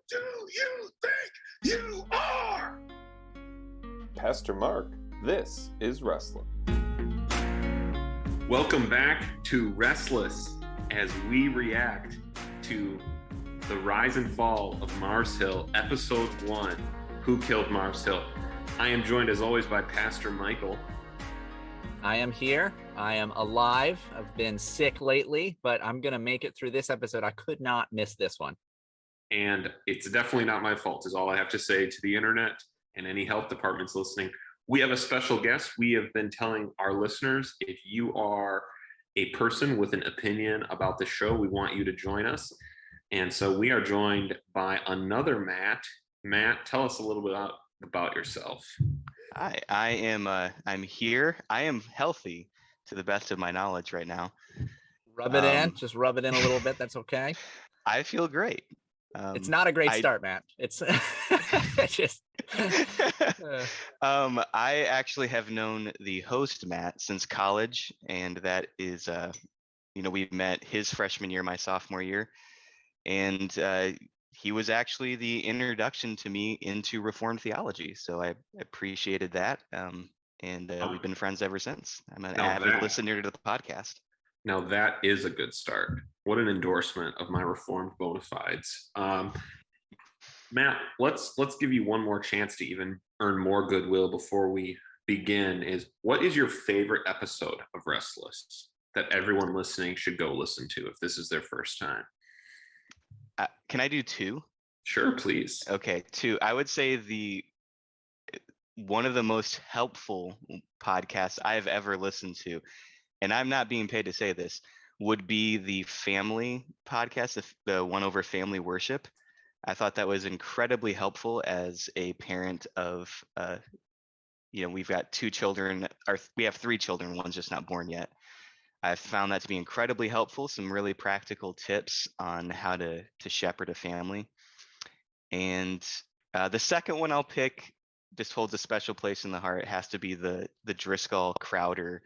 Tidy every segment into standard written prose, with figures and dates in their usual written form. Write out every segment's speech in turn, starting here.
do you think you are? Pastor Mark, this is Restless. Welcome back to Restless as we react to the rise and fall of Mars Hill, Episode 1, Who Killed Mars Hill? I am joined as always by Pastor Michael. I am here. I am alive. I've been sick lately, but I'm going to make it through this episode. I could not miss this one. And it's definitely not my fault, is all I have to say to the internet and any health departments listening. We have a special guest. We have been telling our listeners, if you are a person with an opinion about the show, we want you to join us. And so we are joined by another Matt. Matt, tell us a little bit about yourself. Hi, I'm here. I am healthy to the best of my knowledge right now. Rub it in. Just rub it in a little bit. That's okay. I feel great. It's not a great start, Matt. It's just. I actually have known the host, Matt, since college, and that is, we met his freshman year, my sophomore year, and he was actually the introduction to me into Reformed theology. So I appreciated that, and we've been friends ever since. I'm an avid listener to the podcast. Now that is a good start. What an endorsement of my Reformed bona fides. Matt, let's give you one more chance to even earn more goodwill before we begin. What is your favorite episode of Restless that everyone listening should go listen to if this is their first time? Can I do two? Sure, please. Okay, two. I would say one of the most helpful podcasts I've ever listened to, and I'm not being paid to say this, would be the family podcast, the one over family worship. I thought that was incredibly helpful as a parent of, we've got two children, or we have three children, one's just not born yet. I found that to be incredibly helpful, some really practical tips on how to shepherd a family. And the second one I'll pick just holds a special place in the heart. It has to be the Driscoll Crowder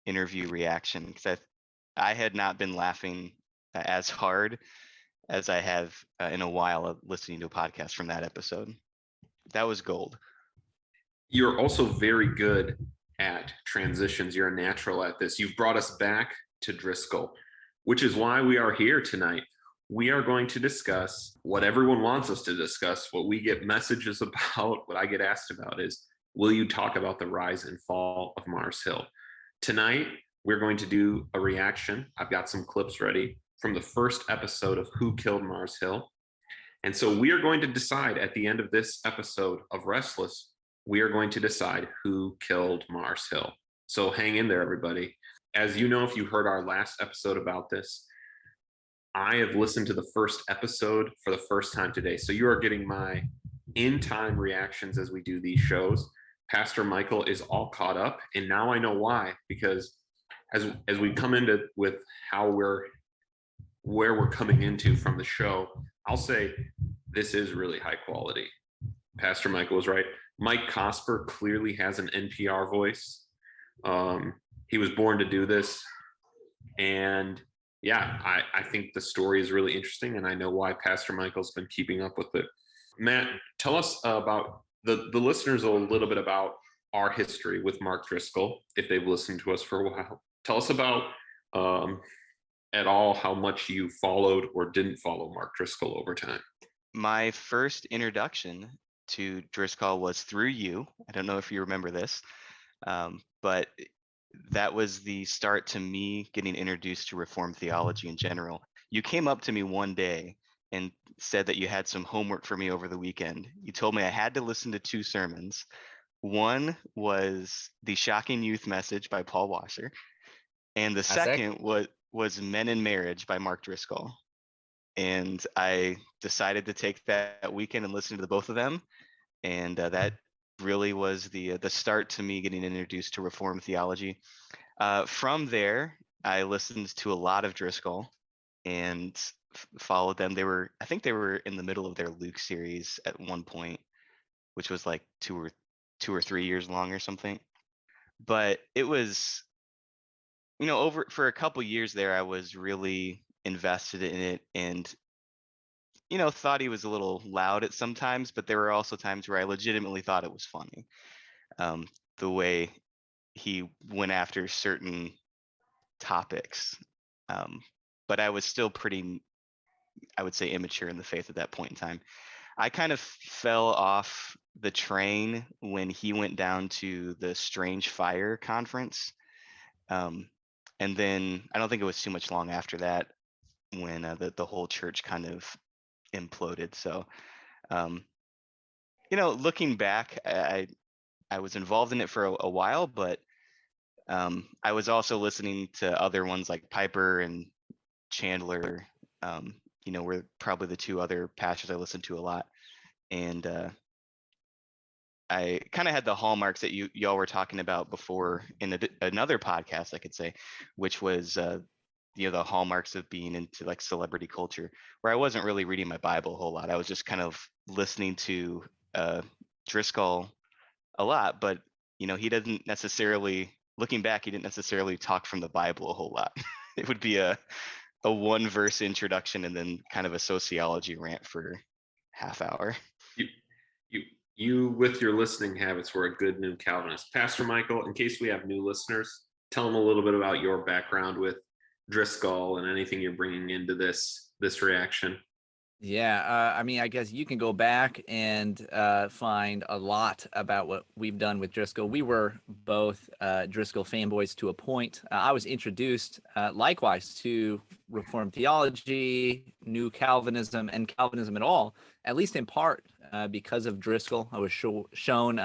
interview reaction, because I had not been laughing as hard as I have in a while of listening to a podcast from that episode. That was gold. You're also very good at transitions. You're a natural at this. You've brought us back to Driscoll, which is why we are here tonight. We are going to discuss what everyone wants us to discuss, what we get messages about, what I get asked about is, will you talk about the rise and fall of Mars Hill? Tonight, we're going to do a reaction. I've got some clips ready from the first episode of Who Killed Mars Hill. And so we are going to decide at the end of this episode of Restless, we are going to decide who killed Mars Hill. So hang in there, everybody. As you know, if you heard our last episode about this, I have listened to the first episode for the first time today. So you are getting my in-time reactions as we do these shows. Pastor Michael is all caught up, and now I know why, because as we come into with how where we're coming into from the show, I'll say this is really high quality. Pastor Michael was right. Mike Cosper clearly has an NPR voice. He was born to do this. And yeah, I think the story is really interesting, and I know why Pastor Michael's been keeping up with it. Matt, tell us about the listeners a little bit about our history with Mark Driscoll, if they've listened to us for a while. Tell us about at all how much you followed or didn't follow Mark Driscoll over time. My first introduction to Driscoll was through you. I don't know if you remember this, but that was the start to me getting introduced to Reformed theology in general. You came up to me one day and said that you had some homework for me over the weekend. You told me I had to listen to two sermons. One was The Shocking Youth Message by Paul Washer, and the second was Men in Marriage by Mark Driscoll. And I decided to take that weekend and listen to the both of them, and that really was the start to me getting introduced to Reformed theology. From there, I listened to a lot of Driscoll and followed them. I think they were in the middle of their Luke series at one point, which was like two or 3 years long or something. But it was, over for a couple years there, I was really invested in it, and thought he was a little loud at some times, but there were also times where I legitimately thought it was funny. The way he went after certain topics. But I was still pretty, I would say, immature in the faith at that point in time. I kind of fell off the train when he went down to the Strange Fire conference. And then I don't think it was too much long after that when the whole church kind of imploded. So, looking back, I was involved in it for a while, but I was also listening to other ones like Piper and Chandler. Were probably the two other pastors I listened to a lot. And I kind of had the hallmarks that y'all were talking about before in another podcast, I could say, which was the hallmarks of being into like celebrity culture, where I wasn't really reading my Bible a whole lot. I was just kind of listening to Driscoll a lot, but he doesn't necessarily, looking back, he didn't necessarily talk from the Bible a whole lot. It would be a one verse introduction and then kind of a sociology rant for half hour. You with your listening habits were a good new Calvinist. Pastor Michael, in case we have new listeners, tell them a little bit about your background with Driscoll and anything you're bringing into this reaction. Yeah, I guess you can go back and find a lot about what we've done with Driscoll. We were both Driscoll fanboys to a point. I was introduced likewise to Reformed theology, New Calvinism, and Calvinism at all, at least in part because of Driscoll. I was shown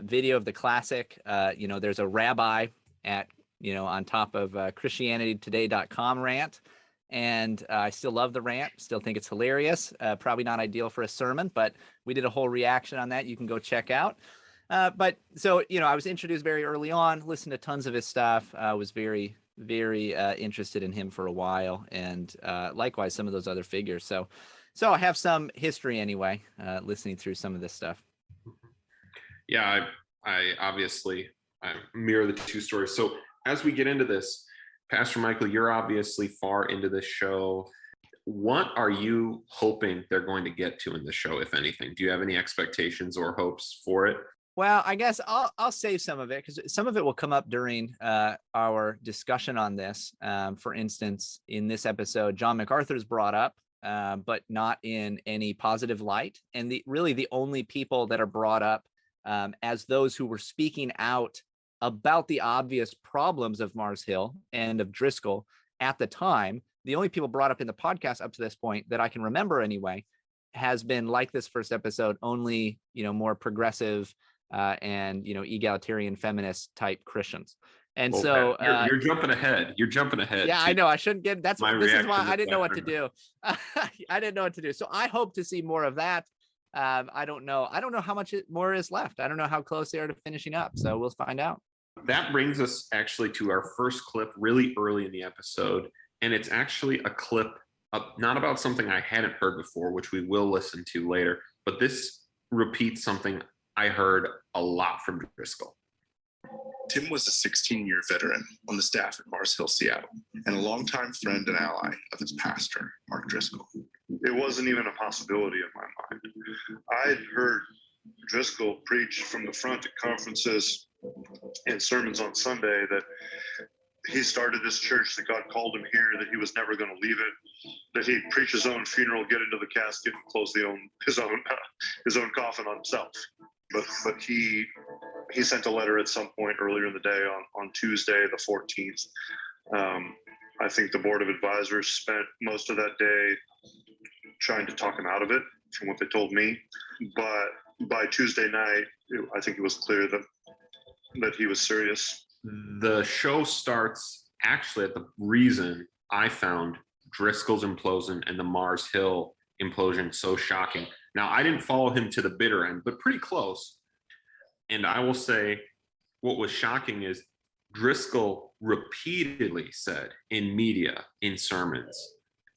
video of the classic. There's a rabbi at, on top of ChristianityToday.com rant. And I still love the rant, still think it's hilarious. Probably not ideal for a sermon, but we did a whole reaction on that. You can go check out. But so, I was introduced very early on, listened to tons of his stuff. I was very, very interested in him for a while. And likewise, some of those other figures. So I have some history anyway, listening through some of this stuff. Yeah, I obviously mirror the two stories. So as we get into this, Pastor Michael, you're obviously far into this show. What are you hoping they're going to get to in the show, if anything? Do you have any expectations or hopes for it? Well, I guess I'll save some of it because some of it will come up during our discussion on this. For instance, in this episode, John MacArthur's brought up, but not in any positive light. And really the only people that are brought up as those who were speaking out about the obvious problems of Mars Hill and of Driscoll at the time, the only people brought up in the podcast up to this point that I can remember anyway, has been, like this first episode, only, more progressive and, egalitarian feminist type Christians. And well, so you're jumping ahead. You're jumping ahead. Yeah, I know. I shouldn't get, this is why I didn't know what to do. I didn't know what to do. So I hope to see more of that. I don't know how much more is left. I don't know how close they are to finishing up. So we'll find out. That brings us actually to our first clip really early in the episode. And it's actually a clip not about something I hadn't heard before, which we will listen to later. But this repeats something I heard a lot from Driscoll. Tim was a 16-year veteran on the staff at Mars Hill, Seattle, and a longtime friend and ally of its pastor, Mark Driscoll. It wasn't even a possibility in my mind. I'd heard Driscoll preach from the front at conferences and sermons on Sunday that he started this church, that God called him here, that he was never going to leave it, that he'd preach his own funeral, get into the casket, and close his own coffin on himself. But he sent a letter at some point earlier in the day on Tuesday, the 14th. I think the board of advisors spent most of that day trying to talk him out of it, from what they told me. But by Tuesday night, I think it was clear that he was serious. The show starts actually at the reason I found Driscoll's implosion and the Mars Hill implosion so shocking. Now, I didn't follow him to the bitter end, but pretty close. And I will say what was shocking is Driscoll repeatedly said in media, in sermons,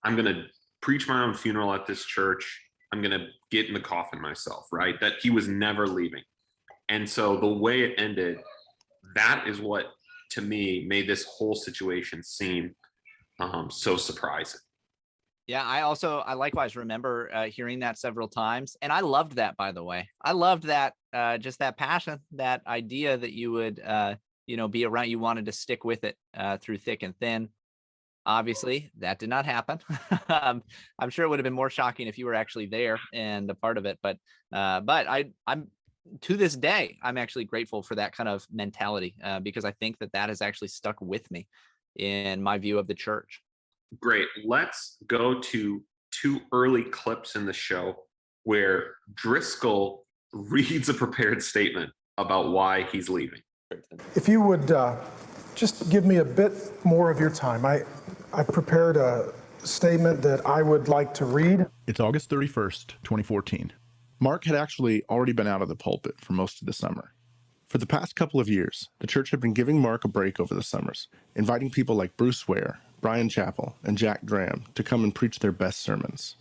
I'm going to preach my own funeral at this church. I'm going to get in the coffin myself, right? That he was never leaving. And so the way it ended, that is what, to me, made this whole situation seem so surprising. Yeah, I likewise remember hearing that several times, and I loved that. By the way, I loved that just that passion, that idea that you would be around. You wanted to stick with it through thick and thin. Obviously, that did not happen. I'm sure it would have been more shocking if you were actually there and a part of it. But I'm to this day, I'm actually grateful for that kind of mentality because I think that has actually stuck with me in my view of the church. Great. Let's go to two early clips in the show where Driscoll reads a prepared statement about why he's leaving. If you would just give me a bit more of your time. I prepared a statement that I would like to read. It's August 31st, 2014. Mark had actually already been out of the pulpit for most of the summer. For the past couple of years, the church had been giving Mark a break over the summers, inviting people like Bruce Ware, Brian Chappell, and Jack Graham to come and preach their best sermons.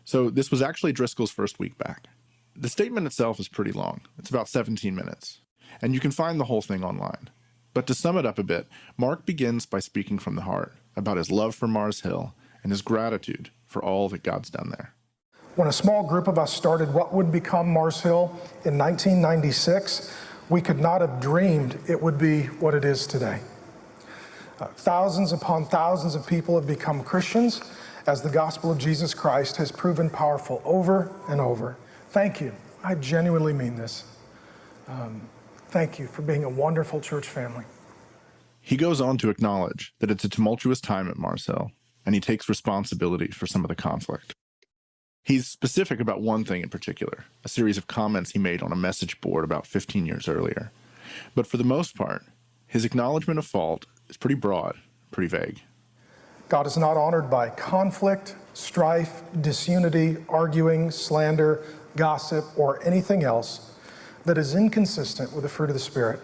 So this was actually Driscoll's first week back. The statement itself is pretty long. It's about 17 minutes, and you can find the whole thing online. But to sum it up a bit, Mark begins by speaking from the heart about his love for Mars Hill and his gratitude for all that God's done there. When a small group of us started what would become Mars Hill in 1996, we could not have dreamed it would be what it is today. Thousands upon thousands of people have become Christians as the gospel of Jesus Christ has proven powerful over and over. Thank you. I genuinely mean this. Thank you for being a wonderful church family. He goes on to acknowledge that it's a tumultuous time at Mars Hill, and he takes responsibility for some of the conflict. He's specific about one thing in particular, a series of comments he made on a message board about 15 years earlier. But for the most part, his acknowledgement of fault is pretty broad, pretty vague. God is not honored by conflict, strife, disunity, arguing, slander, gossip, or anything else that is inconsistent with the fruit of the Spirit.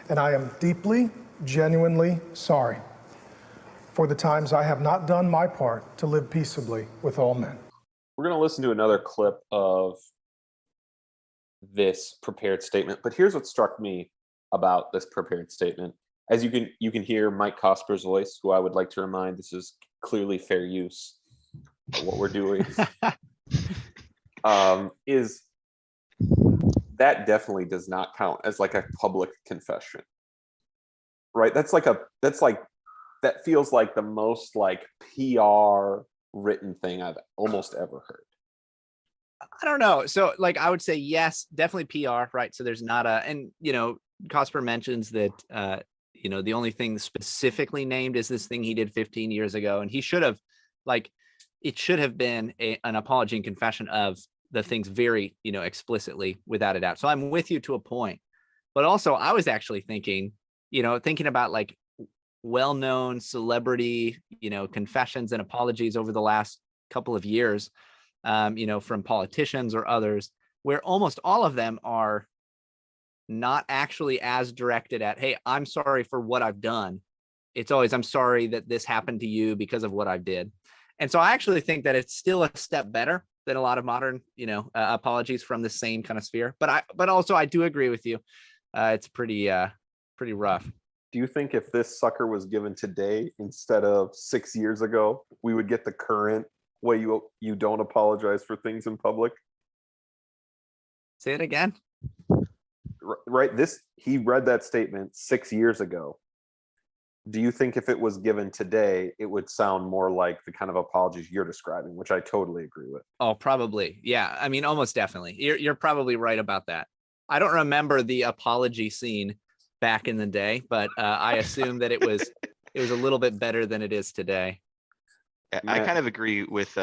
And I am deeply, genuinely sorry for the times I have not done my part to live peaceably with all men. We're going to listen to another clip of this prepared statement, but here's what struck me about this prepared statement. As you can hear Mike Cosper's voice, who I would like to remind, this is clearly fair use of what we're doing. Is that definitely does not count as like a public confession, right? That feels like the most like PR written thing I've almost ever heard. I don't know. So like I would say yes, definitely PR, right? So there's not Cosper mentions that the only thing specifically named is this thing he did 15 years ago, and he should have it should have been an apology and confession of the things very explicitly, without a doubt. So I'm with you to a point, but also I was actually thinking about like well-known celebrity confessions and apologies over the last couple of years, from politicians or others, where almost all of them are not actually as directed at, hey, I'm sorry for what I've done. It's always, I'm sorry that this happened to you because of what I did. And so I actually think that it's still a step better than a lot of modern, apologies from the same kind of sphere. But also I do agree with you. It's pretty rough. Do you think if this sucker was given today instead of 6 years ago, we would get the current way you don't apologize for things in public? Say it again. Right. He read that statement 6 years ago. Do you think if it was given today, it would sound more like the kind of apologies you're describing, which I totally agree with? Oh, probably. Yeah. I mean, almost definitely. You're probably right about that. I don't remember the apology scene back in the day, but I assume that it was a little bit better than it is today. I kind of agree with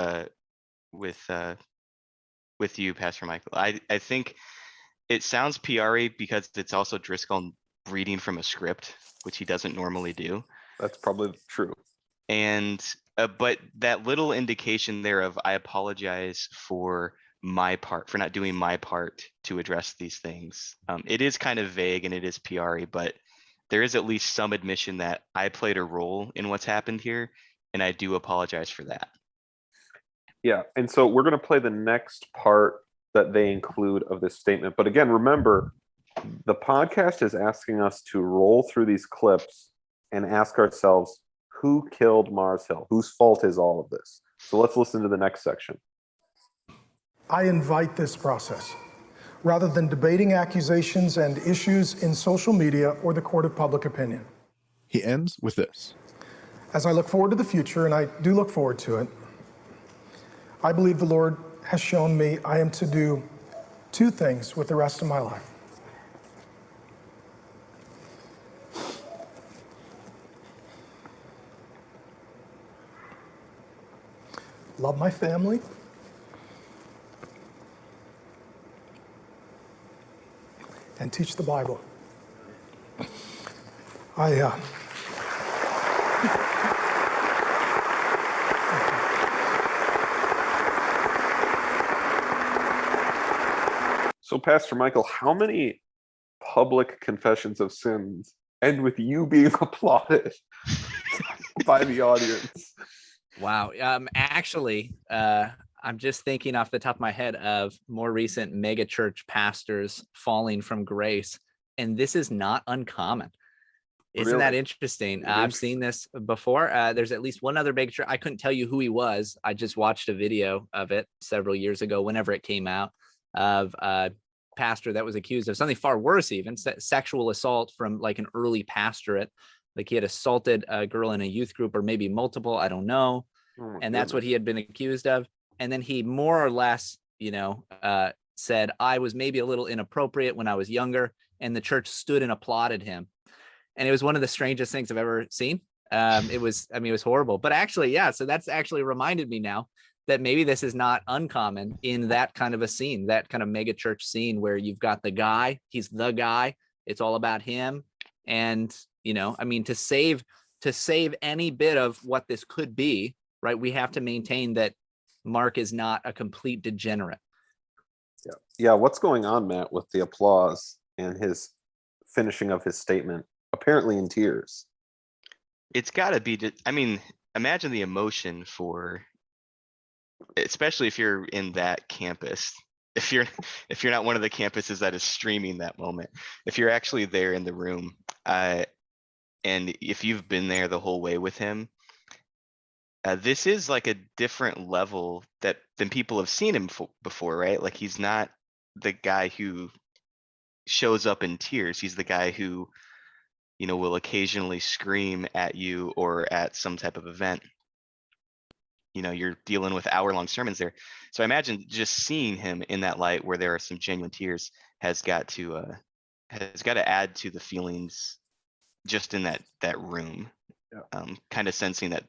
you, Pastor Michael. I think it sounds PR-y because it's also Driscoll reading from a script, which he doesn't normally do. That's probably true. And but that little indication there of I apologize for my part, for not doing my part to address these things. It is kind of vague and it is PR-y, but there is at least some admission that I played a role in what's happened here, and I do apologize for that. Yeah, and so we're going to play the next part that they include of this statement. But again, remember, the podcast is asking us to roll through these clips and ask ourselves, who killed Mars Hill? Whose fault is all of this? So let's listen to the next section. I invite this process, rather than debating accusations and issues in social media or the court of public opinion. He ends with this. As I look forward to the future, and I do look forward to it, I believe the Lord has shown me I am to do two things with the rest of my life. Love my family, and teach the Bible. So, Pastor Michael, how many public confessions of sins end with you being applauded by the audience? Wow. Actually, I'm just thinking off the top of my head of more recent megachurch pastors falling from grace, and this is not uncommon. Isn't that interesting? I've seen this before. There's at least one other big church. I couldn't tell you who he was. I just watched a video of it several years ago, whenever it came out, of a pastor that was accused of something far worse, even sexual assault from like an early pastorate. Like he had assaulted a girl in a youth group, or maybe multiple, I don't know. And that's what he had been accused of. And then he more or less, said, I was maybe a little inappropriate when I was younger. And the church stood and applauded him. And it was one of the strangest things I've ever seen. It was horrible. But actually, yeah, so that's actually reminded me now that maybe this is not uncommon in that kind of a scene, that kind of mega church scene where you've got the guy, he's the guy, it's all about him. And, to save any bit of what this could be, right, we have to maintain that Mark is not a complete degenerate. Yeah. What's going on, Matt, with the applause and his finishing of his statement, apparently in tears? It's got to be, imagine the emotion for, especially if you're in that campus. If you're not one of the campuses that is streaming that moment, if you're actually there in the room, and if you've been there the whole way with him, this is like a different level than people have seen him before, right? Like he's not the guy who shows up in tears. He's the guy who, will occasionally scream at you or at some type of event. You're dealing with hour-long sermons there. So I imagine just seeing him in that light where there are some genuine tears has got to add to the feelings just in that room. Yeah. Kind of sensing that,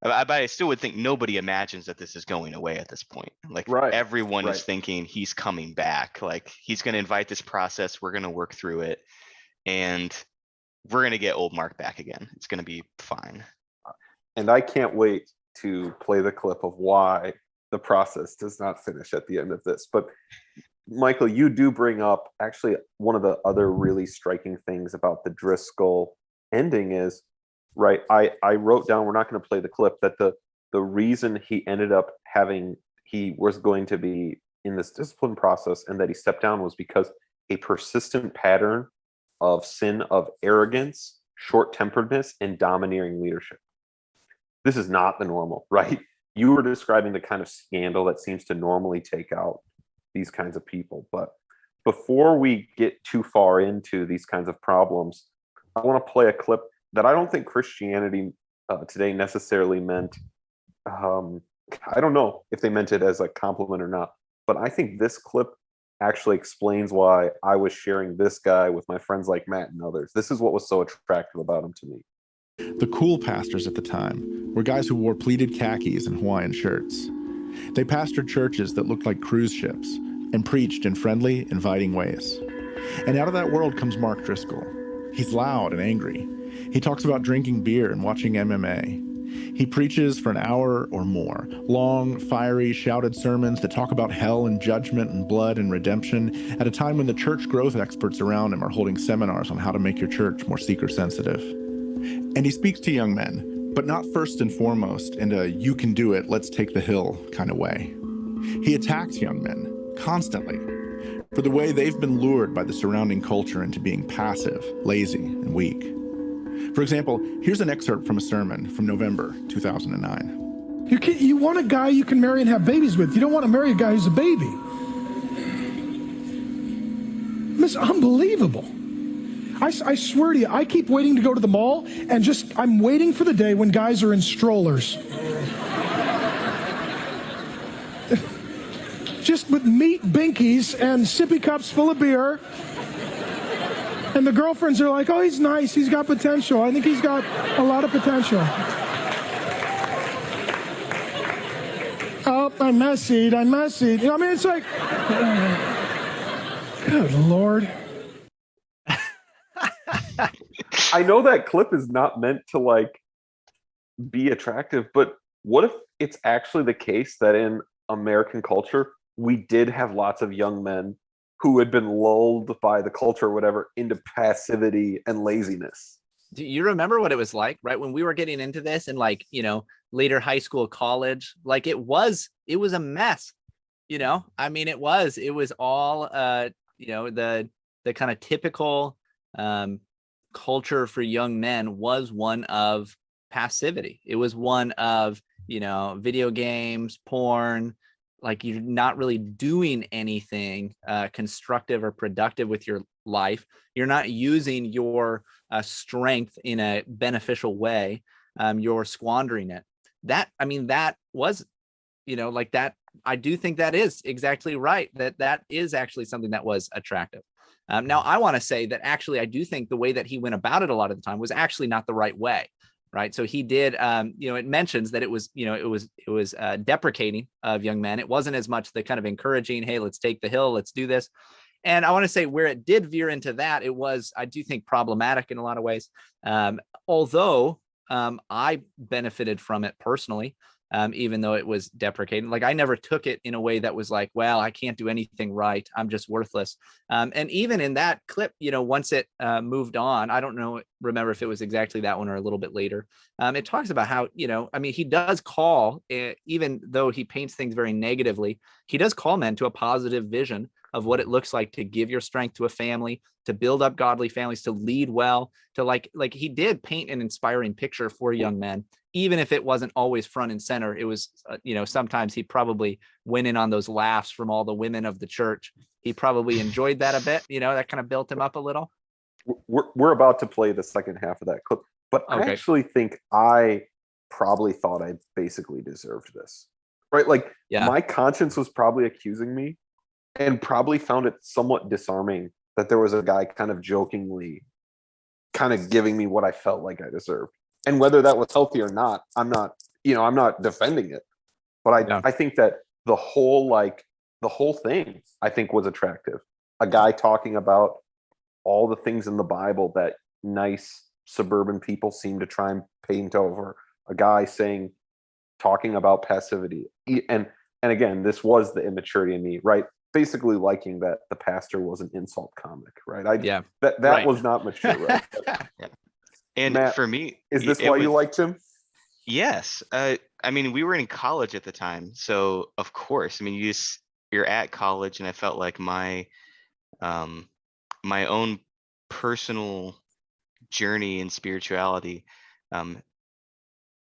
but I still would think nobody imagines that this is going away at this point. Like everyone is thinking he's coming back. Like he's going to invite this process. We're going to work through it, and we're going to get old Mark back again. It's going to be fine. And I can't wait to play the clip of why the process does not finish at the end of this. But Michael, you do bring up actually one of the other really striking things about the Driscoll ending is, right, I wrote down, we're not going to play the clip, that the reason he ended up he was going to be in this discipline process and that he stepped down was because a persistent pattern of sin of arrogance, short-temperedness, and domineering leadership. This is not the normal, right? You were describing the kind of scandal that seems to normally take out these kinds of people. But before we get too far into these kinds of problems, I want to play a clip that I don't think Christianity today necessarily meant. I don't know if they meant it as a compliment or not, but I think this clip actually explains why I was sharing this guy with my friends like Matt and others. This is what was so attractive about him to me. The cool pastors at the time were guys who wore pleated khakis and Hawaiian shirts. They pastored churches that looked like cruise ships and preached in friendly, inviting ways. And out of that world comes Mark Driscoll. He's loud and angry. He talks about drinking beer and watching MMA. He preaches for an hour or more, long, fiery, shouted sermons that talk about hell and judgment and blood and redemption at a time when the church growth experts around him are holding seminars on how to make your church more seeker-sensitive. And he speaks to young men, but not first and foremost in a you can do it, let's take the hill kind of way. He attacks young men constantly for the way they've been lured by the surrounding culture into being passive, lazy, and weak. For example, here's an excerpt from a sermon from November 2009. You want a guy you can marry and have babies with. You don't want to marry a guy who's a baby. It's unbelievable. I swear to you, I keep waiting to go to the mall and I'm waiting for the day when guys are in strollers. Just with meat binkies and sippy cups full of beer. And the girlfriends are like, oh, he's nice. He's got potential. I think he's got a lot of potential. Oh, I messied. You know, I mean, it's like, good Lord. I know that clip is not meant to like be attractive, but what if it's actually the case that in American culture, we did have lots of young men who had been lulled by the culture or whatever into passivity and laziness? Do you remember what it was like, right? When we were getting into this and like, you know, later high school, college, like it was a mess, you know? I mean, it was all, you know, the kind of typical, culture for young men was one of passivity. It was one of, you know, video games, porn, like you're not really doing anything constructive or productive with your life. You're not using your strength in a beneficial way. You're squandering it. That was, you know, like that. I do think that is exactly right. That is actually something that was attractive. Now, I want to say that actually, I do think the way that he went about it a lot of the time was actually not the right way, right? So he did, you know, it mentions that it was, you know, it was deprecating of young men. It wasn't as much the kind of encouraging, hey, let's take the hill, let's do this. And I want to say where it did veer into that, it was, I do think, problematic in a lot of ways. Although I benefited from it personally. Even though it was deprecating, like I never took it in a way that was like, well, I can't do anything right, I'm just worthless. And even in that clip, you know, once it moved on, I don't remember if it was exactly that one or a little bit later. It talks about how, you know, I mean, he does call, even though he paints things very negatively, he does call men to a positive vision of what it looks like to give your strength to a family, to build up godly families, to lead well, to like he did paint an inspiring picture for young men. Even if it wasn't always front and center, it was, you know, sometimes he probably went in on those laughs from all the women of the church. He probably enjoyed that a bit, you know, that kind of built him up a little. We're about to play the second half of that clip, but Okay. I actually think I probably thought I basically deserved this, right? Like my conscience was probably accusing me and probably found it somewhat disarming that there was a guy kind of jokingly kind of giving me what I felt like I deserved. And whether that was healthy or not, I'm not defending it. But I think that the whole thing, I think, was attractive. A guy talking about all the things in the Bible that nice suburban people seem to try and paint over. A guy talking about passivity. And again, this was the immaturity in me, right? Basically liking that the pastor was an insult comic, right? That right. Was not mature, right? Yeah. And Matt, for me, is this why you liked him? Yes. I mean, we were in college at the time, so of course, I mean, you're at college, and I felt like my own personal journey in spirituality, you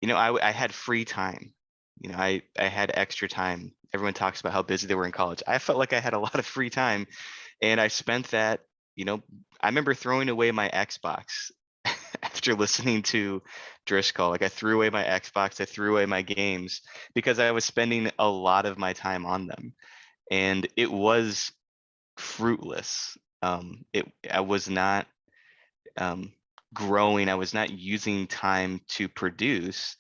know, I had free time. You know, I had extra time. Everyone talks about how busy they were in college. I felt like I had a lot of free time, and I spent that, you know, I remember throwing away my Xbox after listening to Driscoll. Like I threw away my Xbox, I threw away my games because I was spending a lot of my time on them, and it was fruitless. I was not growing. I was not using time to produce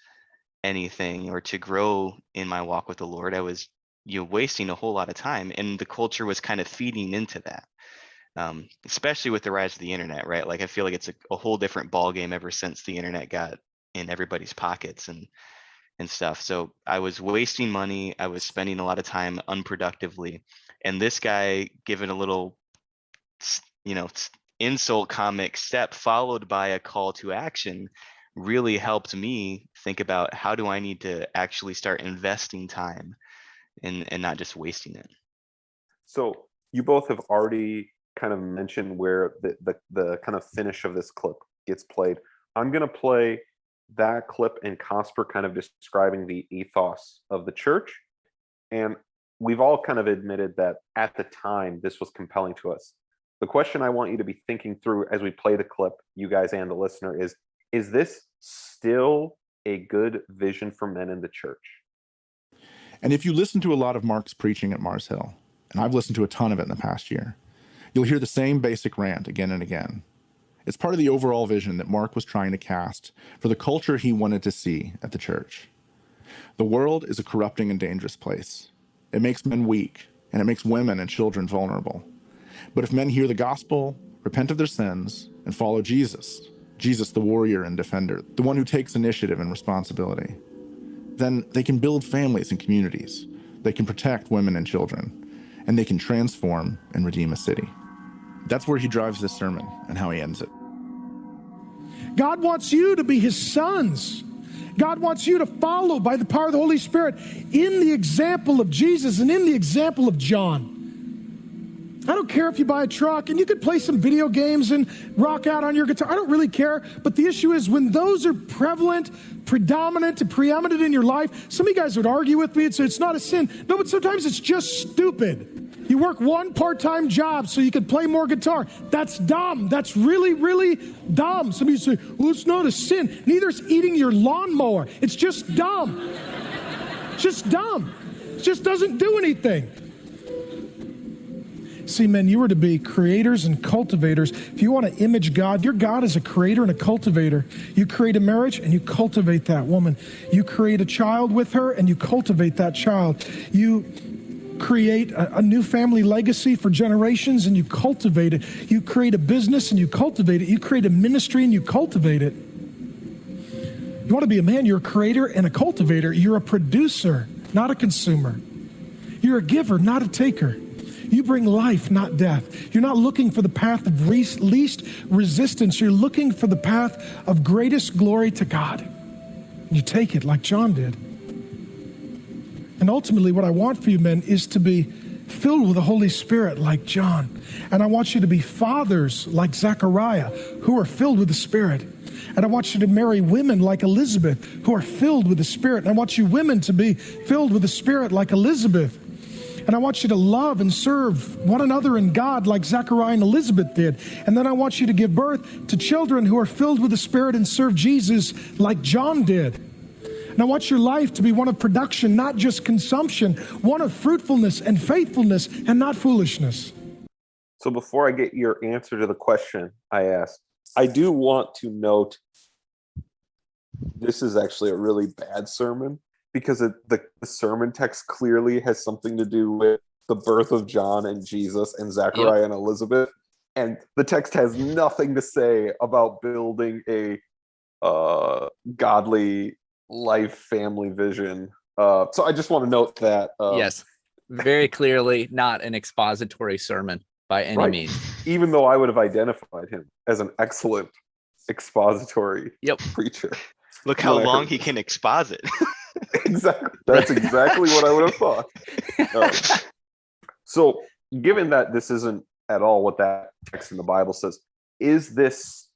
anything or to grow in my walk with the Lord. I was, you know, wasting a whole lot of time, and the culture was kind of feeding into that. Especially with the rise of the internet, right? Like I feel like it's a whole different ball game ever since the internet got in everybody's pockets and stuff. So I was wasting money. I was spending a lot of time unproductively, and this guy given a little, you know, insult comic step followed by a call to action really helped me think about how do I need to actually start investing time and not just wasting it. So you both have already kind of mentioned where the kind of finish of this clip gets played. I'm going to play that clip and Cosper kind of describing the ethos of the church. And we've all kind of admitted that at the time this was compelling to us. The question I want you to be thinking through as we play the clip, you guys and the listener, is this still a good vision for men in the church? And if you listen to a lot of Mark's preaching at Mars Hill, and I've listened to a ton of it in the past year, you'll hear the same basic rant again and again. It's part of the overall vision that Mark was trying to cast for the culture he wanted to see at the church. The world is a corrupting and dangerous place. It makes men weak, and it makes women and children vulnerable. But if men hear the gospel, repent of their sins, and follow Jesus the warrior and defender, the one who takes initiative and responsibility, then they can build families and communities. They can protect women and children, and they can transform and redeem a city. That's where he drives this sermon and how he ends it. God wants you to be his sons. God wants you to follow by the power of the Holy Spirit in the example of Jesus and in the example of John. I don't care if you buy a truck and you could play some video games and rock out on your guitar. I don't really care. But the issue is when those are prevalent, predominant, and preeminent in your life, some of you guys would argue with me and say it's not a sin. No, but sometimes it's just stupid. You work one part-time job so you can play more guitar. That's dumb. That's really, really dumb. Some of you say, well, it's not a sin. Neither is eating your lawnmower. It's just dumb. It's just dumb. It just doesn't do anything. See, men, you are to be creators and cultivators. If you want to image God, your God is a creator and a cultivator. You create a marriage and you cultivate that woman. You create a child with her and you cultivate that child. You create a new family legacy for generations and you cultivate it. You create a business and you cultivate it. You create a ministry and you cultivate it. You want to be a man, you're a creator and a cultivator. You're a producer, not a consumer. You're a giver, not a taker. You bring life, not death. You're not looking for the path of least resistance. You're looking for the path of greatest glory to God. You take it like John did. And ultimately, what I want for you, men, is to be filled with the Holy Spirit like John. And I want you to be fathers like Zechariah, who are filled with the Spirit. And I want you to marry women like Elizabeth, who are filled with the Spirit. And I want you women to be filled with the Spirit like Elizabeth. And I want you to love and serve one another in God like Zechariah and Elizabeth did. And then I want you to give birth to children who are filled with the Spirit and serve Jesus like John did. And I want your life to be one of production, not just consumption, one of fruitfulness and faithfulness and not foolishness. So before I get your answer to the question I asked, I do want to note this is actually a really bad sermon because the sermon text clearly has something to do with the birth of John and Jesus and Zechariah and Elizabeth. And the text has nothing to say about building a godly life family vision. So I just want to note that. Yes, very clearly not an expository sermon by any means. Even though I would have identified him as an excellent expository preacher. Look how long he can exposit. Exactly. That's exactly what I would have thought. So given that this isn't at all what that text in the Bible says, is this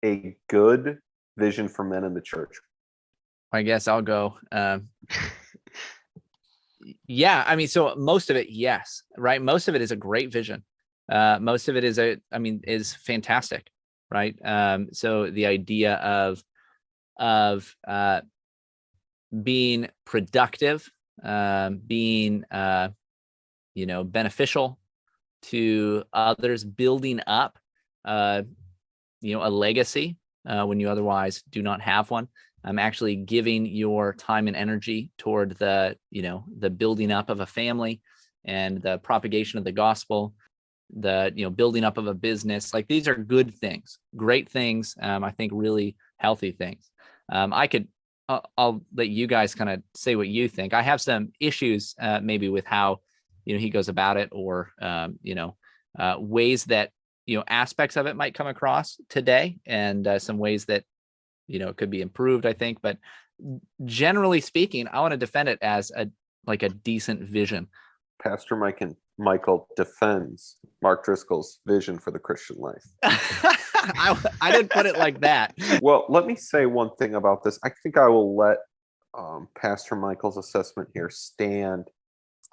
a good vision for men in the church? I guess I'll go. Yeah, I mean, so most of it, yes, right? Most of it is a great vision. Most of it is fantastic, right? So the idea of being productive, being beneficial to others, building up a legacy when you otherwise do not have one. Actually giving your time and energy toward the building up of a family and the propagation of the gospel, the building up of a business. Like, these are good things, great things. I think really healthy things. I'll let you guys kind of say what you think. I have some issues maybe with how he goes about it, or ways that aspects of it might come across today, and some ways that it could be improved, I think. But generally speaking, I want to defend it as a decent vision. Pastor Michael defends Mark Driscoll's vision for the Christian life. I didn't put it like that. Well, let me say one thing about this. I think I will let Pastor Michael's assessment here stand.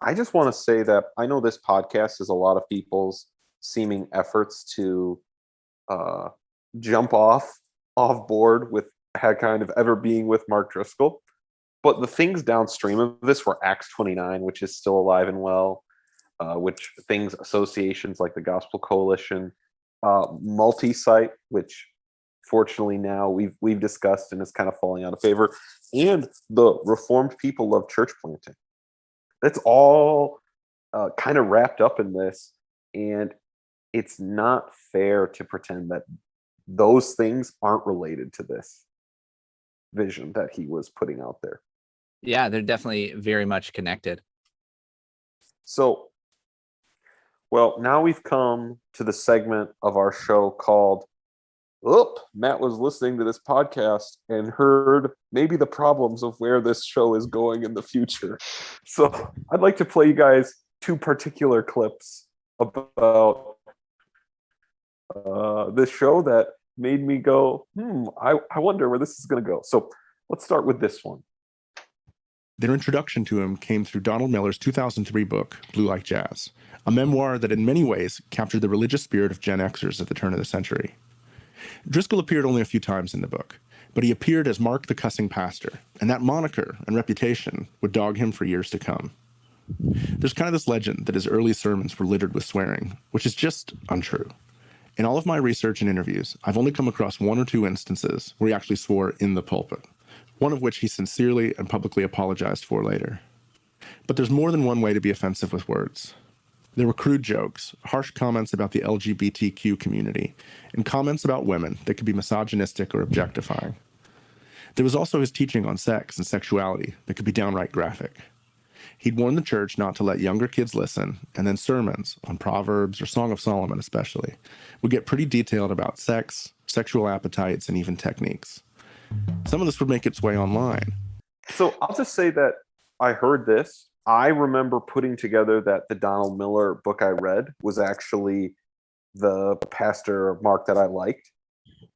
I just want to say that I know this podcast is a lot of people's seeming efforts to jump off board with kind of ever being with Mark Driscoll. But the things downstream of this were Acts 29, which is still alive and well, which things, associations like the Gospel Coalition, multi-site, which fortunately now we've discussed and is kind of falling out of favor, and the Reformed people love church planting. That's all kind of wrapped up in this, and it's not fair to pretend that those things aren't related to this vision that he was putting out there. Yeah, they're definitely very much connected. So, well, now we've come to the segment of our show called Matt was listening to this podcast and heard maybe the problems of where this show is going in the future. So I'd like to play you guys 2 particular clips about this show that made me go, I wonder where this is going to go. So let's start with this one. Their introduction to him came through Donald Miller's 2003 book, Blue Like Jazz, a memoir that in many ways captured the religious spirit of Gen Xers at the turn of the century. Driscoll appeared only a few times in the book, but he appeared as Mark the Cussing Pastor, and that moniker and reputation would dog him for years to come. There's kind of this legend that his early sermons were littered with swearing, which is just untrue. In all of my research and interviews, I've only come across 1 or 2 instances where he actually swore in the pulpit, one of which he sincerely and publicly apologized for later. But there's more than one way to be offensive with words. There were crude jokes, harsh comments about the LGBTQ community, and comments about women that could be misogynistic or objectifying. There was also his teaching on sex and sexuality that could be downright graphic. He'd warn the church not to let younger kids listen, and then sermons on Proverbs or Song of Solomon especially would get pretty detailed about sex, sexual appetites, and even techniques. Some of this would make its way online. So I'll just say that I heard this. I remember putting together that the Donald Miller book I read was actually the Pastor Mark that I liked.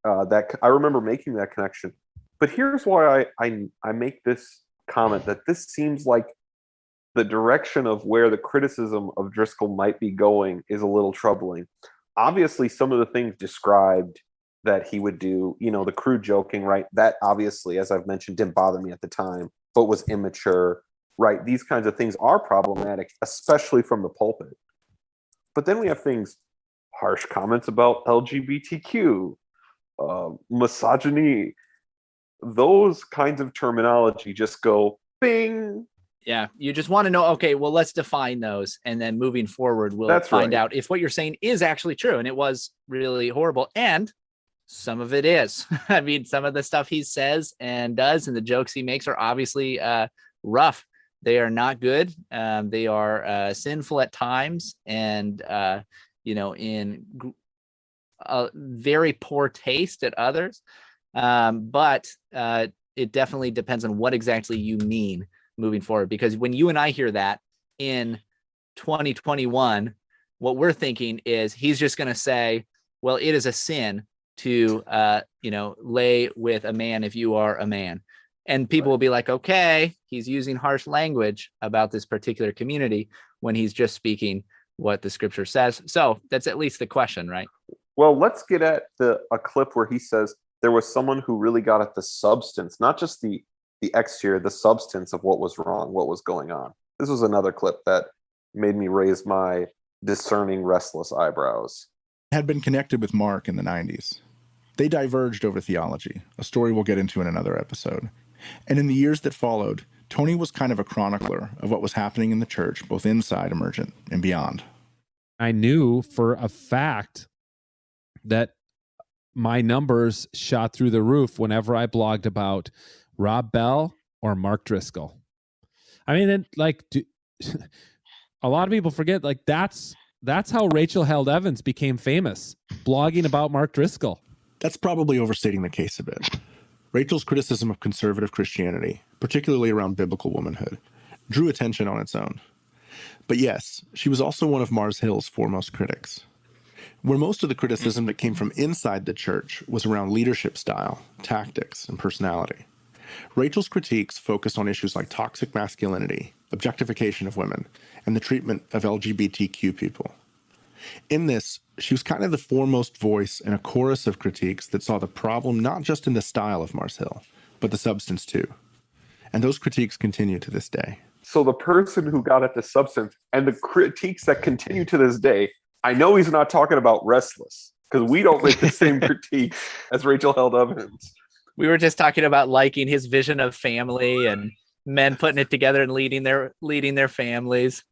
That I remember making that connection. But here's why I make this comment, that this seems like the direction of where the criticism of Driscoll might be going is a little troubling. Obviously, some of the things described that he would do, the crude joking, right? That obviously, as I've mentioned, didn't bother me at the time, but was immature, right? These kinds of things are problematic, especially from the pulpit. But then we have things, harsh comments about LGBTQ, misogyny. Those kinds of terminology just go bing. Yeah, you just want to know, okay, well, let's define those. And then moving forward, we'll find out if what you're saying is actually true. And it was really horrible. And some of it is. I mean, some of the stuff he says and does and the jokes he makes are obviously rough. They are not good. They are sinful at times and, in very poor taste at others. But it definitely depends on what exactly you mean moving forward. Because when you and I hear that in 2021, what we're thinking is he's just going to say, well, it is a sin to, lay with a man if you are a man. And people will be like, okay, he's using harsh language about this particular community when he's just speaking what the scripture says. So that's at least the question, right? Well, let's get at a clip where he says there was someone who really got at the substance, not just the exterior, the substance of what was wrong, what was going on. This was another clip that made me raise my discerning, restless eyebrows. Had been connected with Mark in the 90s. They diverged over theology, a story we'll get into in another episode. And in the years that followed, Tony was kind of a chronicler of what was happening in the church, both inside Emergent and beyond. I knew for a fact that my numbers shot through the roof whenever I blogged about Rob Bell or Mark Driscoll. I mean, a lot of people forget, that's how Rachel Held Evans became famous, blogging about Mark Driscoll. That's probably overstating the case a bit. Rachel's criticism of conservative Christianity, particularly around biblical womanhood, drew attention on its own. But yes, she was also one of Mars Hill's foremost critics. Where most of the criticism that came from inside the church was around leadership style, tactics, and personality. Rachel's critiques focused on issues like toxic masculinity, objectification of women, and the treatment of LGBTQ people. In this, she was kind of the foremost voice in a chorus of critiques that saw the problem not just in the style of Mars Hill, but the substance too. And those critiques continue to this day. So the person who got at the substance and the critiques that continue to this day, I know he's not talking about Restless, because we don't make the same critiques as Rachel Held Evans. We were just talking about liking his vision of family and men putting it together and leading their families.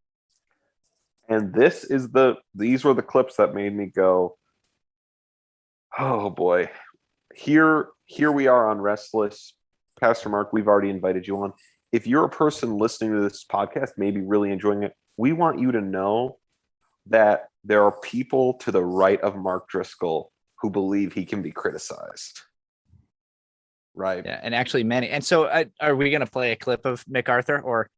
And these were the clips that made me go, oh boy. Here we are on Restless. Pastor Mark, we've already invited you on. If you're a person listening to this podcast, maybe really enjoying it, we want you to know that there are people to the right of Mark Driscoll who believe he can be criticized. Right. Yeah, and actually many. And so are we going to play a clip of MacArthur or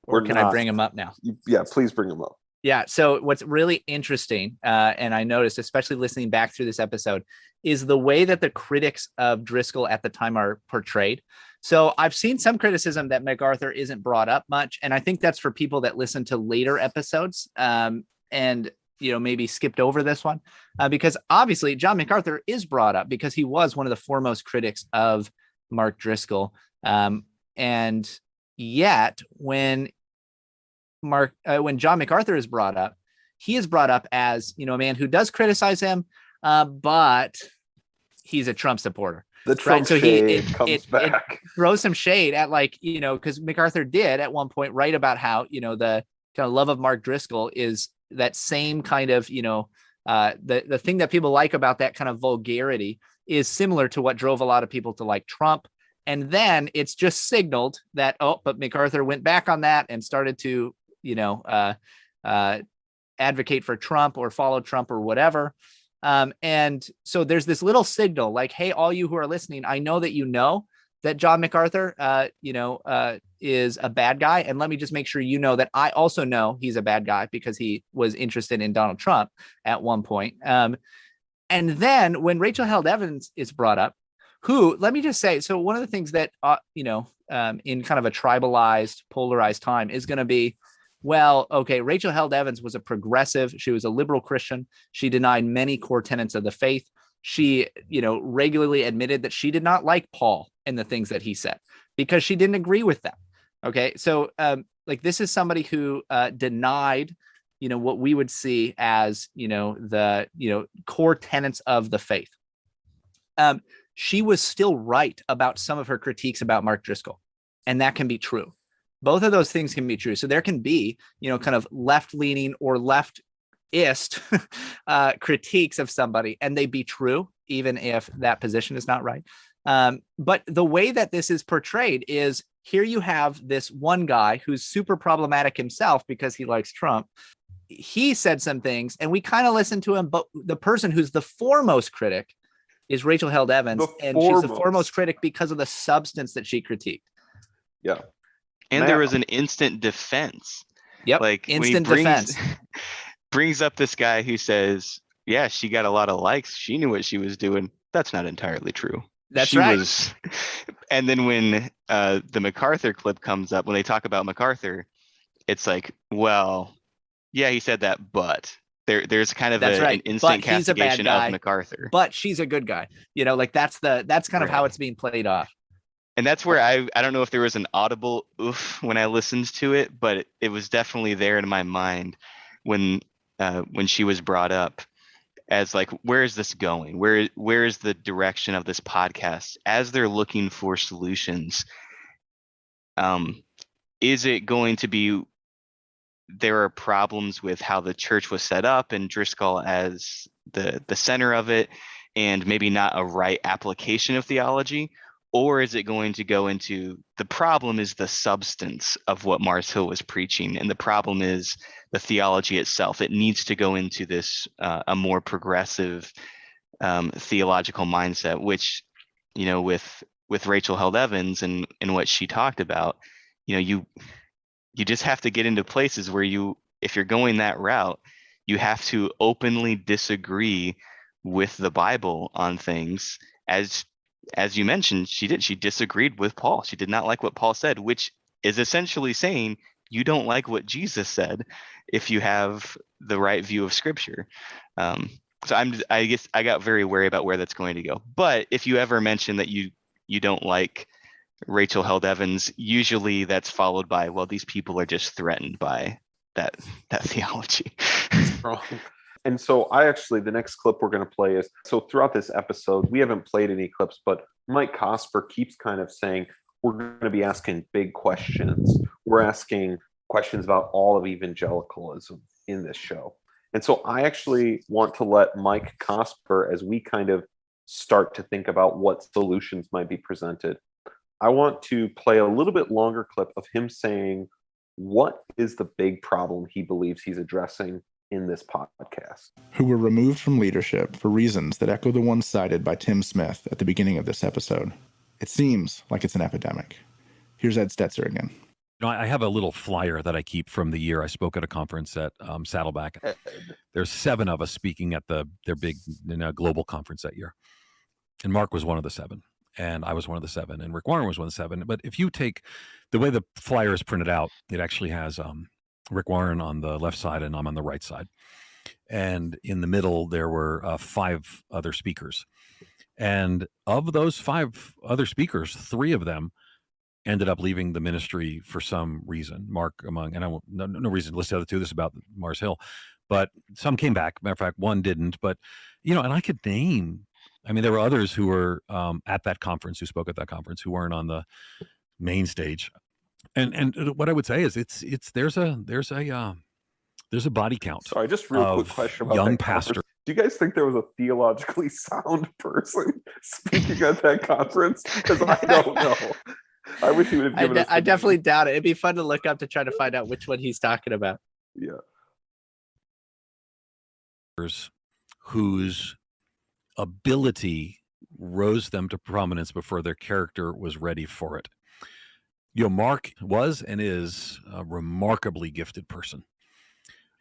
can I bring him up now? Yeah, please bring him up. Yeah. So what's really interesting, and I noticed, especially listening back through this episode, is the way that the critics of Driscoll at the time are portrayed. So I've seen some criticism that MacArthur isn't brought up much. And I think that's for people that listen to later episodes and, maybe skipped over this one because obviously John MacArthur is brought up because he was one of the foremost critics of Mark Driscoll. And yet when John MacArthur is brought up, he is brought up as, a man who does criticize him, but he's a Trump supporter. The Trump shade comes back. It throws some shade at because MacArthur did at one point write about how, the kind of love of Mark Driscoll is that same kind of, the thing that people like about that kind of vulgarity is similar to what drove a lot of people to like Trump. And then it's just signaled that, but MacArthur went back on that and started to, advocate for Trump or follow Trump or whatever. And so there's this little signal like, hey, all you who are listening, I know that that John MacArthur, is a bad guy. And let me just make sure that I also know he's a bad guy because he was interested in Donald Trump at one point. And then when Rachel Held Evans is brought up, who, let me just say, so one of the things that, in kind of a tribalized, polarized time is going to be, well, okay, Rachel Held Evans was a progressive. She was a liberal Christian. She denied many core tenets of the faith. She, regularly admitted that she did not like Paul and the things that he said because she didn't agree with them. Okay. So, this is somebody who denied, what we would see as, the, core tenets of the faith. She was still right about some of her critiques about Mark Driscoll, and that can be true. Both of those things can be true. So there can be, kind of left-leaning or leftist critiques of somebody, and they be true, even if that position is not right. But the way that this is portrayed is here you have this one guy who's super problematic himself because he likes Trump. He said some things, and we kind of listened to him, but the person who's the foremost critic is Rachel Held Evans, she's the foremost critic because of the substance that she critiqued. Yeah. And there was an instant defense. Yep. Instant defense. Brings up this guy who says, yeah, she got a lot of likes. She knew what she was doing. That's not entirely true. That's right. And then when the MacArthur clip comes up, when they talk about MacArthur, it's like, well, yeah, he said that, but there's kind of an instant castigation of MacArthur. But she's a good guy. That's kind of how it's being played off. And that's where I don't know if there was an audible oof when I listened to it, but it was definitely there in my mind when she was brought up as like, where is this going? Where is the direction of this podcast as they're looking for solutions? Is it going to be there are problems with how the church was set up and Driscoll as the center of it, and maybe not a right application of theology? Or is it going to go into the problem is the substance of what Mars Hill was preaching, and the problem is the theology itself? It needs to go into this a more progressive theological mindset, which, with Rachel Held Evans and what she talked about, you just have to get into places where if you're going that route, You have to openly disagree with the Bible on things. As you mentioned, she did. She disagreed with Paul. She did not like what Paul said, which is essentially saying you don't like what Jesus said if you have the right view of Scripture. So I guess I got very wary about where that's going to go. But if you ever mention that you don't like Rachel Held Evans, usually that's followed by, well, these people are just threatened by that theology. And so the next clip we're going to play is, so throughout this episode, we haven't played any clips, but Mike Cosper keeps kind of saying, we're going to be asking big questions. We're asking questions about all of evangelicalism in this show. And so I actually want to let Mike Cosper, as we kind of start to think about what solutions might be presented, I want to play a little bit longer clip of him saying, what is the big problem he believes he's addressing in this podcast. Who were removed from leadership for reasons that echo the ones cited by Tim Smith at the beginning of this episode. It seems like it's an epidemic. Here's Ed Stetzer again. I have a little flyer that I keep from the year I spoke at a conference at Saddleback. There's 7 of us speaking at their big global conference that year. And Mark was one of the 7. And I was one of the 7. And Rick Warren was one of the 7. But if you take the way the flyer is printed out, it actually has Rick Warren on the left side and I'm on the right side. And in the middle, there were 5 other speakers. And of those 5 other speakers, 3 of them ended up leaving the ministry for some reason. Mark among, and I won't, no reason to list the other 2. This is about Mars Hill, but some came back. Matter of fact, 1 didn't. But and I could name. I mean, there were others who were at that conference, who spoke at that conference, who weren't on the main stage. And what I would say is, there's a body count. Sorry, just real quick question about young that pastor. Conference. Do you guys think there was a theologically sound person speaking at that conference? Because I don't know. I wish he would have given us. I definitely doubt it. It'd be fun to look up to try to find out which one he's talking about. Yeah. Whose ability rose them to prominence before their character was ready for it. Mark was and is a remarkably gifted person.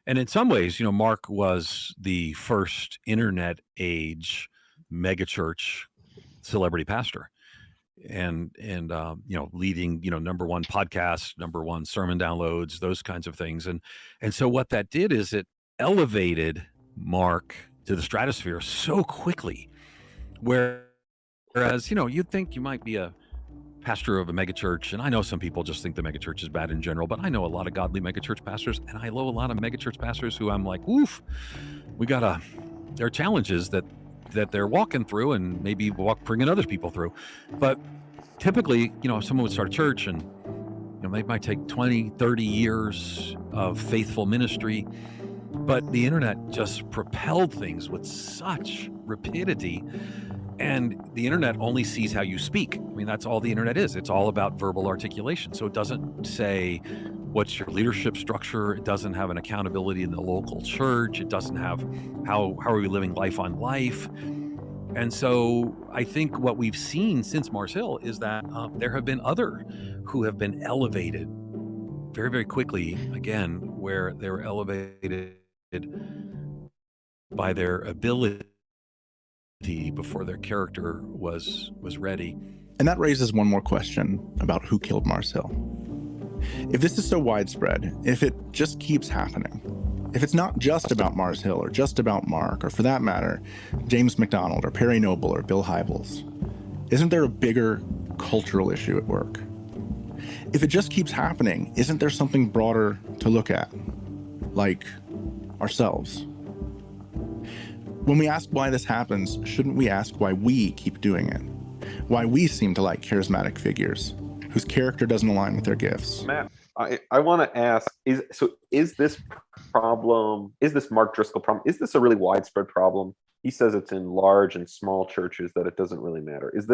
And in some ways, Mark was the first internet age megachurch celebrity pastor. And leading, number 1 podcast, number 1 sermon downloads, those kinds of things. And so what that did is it elevated Mark to the stratosphere so quickly, whereas, you'd think you might be a pastor of a megachurch, and I know some people just think the megachurch is bad in general, but I know a lot of godly megachurch pastors, and I know a lot of megachurch pastors who I'm like, oof, there are challenges that they're walking through, and maybe bringing other people through. But typically, if someone would start a church and they might take 20, 30 years of faithful ministry, but the internet just propelled things with such rapidity. And the internet only sees how you speak. I mean, that's all the internet is. It's all about verbal articulation. So it doesn't say what's your leadership structure. It doesn't have an accountability in the local church. It doesn't have how are we living life on life. And so I think what we've seen since Mars Hill is that there have been other who have been elevated very, very quickly, again, where they were elevated by their ability before their character was ready. And that raises one more question about who killed Mars Hill. If this is so widespread, if it just keeps happening, if it's not just about Mars Hill or just about Mark, or for that matter, James McDonald or Perry Noble or Bill Hybels, isn't there a bigger cultural issue at work? If it just keeps happening, isn't there something broader to look at, like ourselves? When we ask why this happens, shouldn't we ask why we keep doing it? Why we seem to like charismatic figures whose character doesn't align with their gifts? Matt, I want to ask, is this Mark Driscoll problem, is this a really widespread problem? He says it's in large and small churches, that it doesn't really matter. Is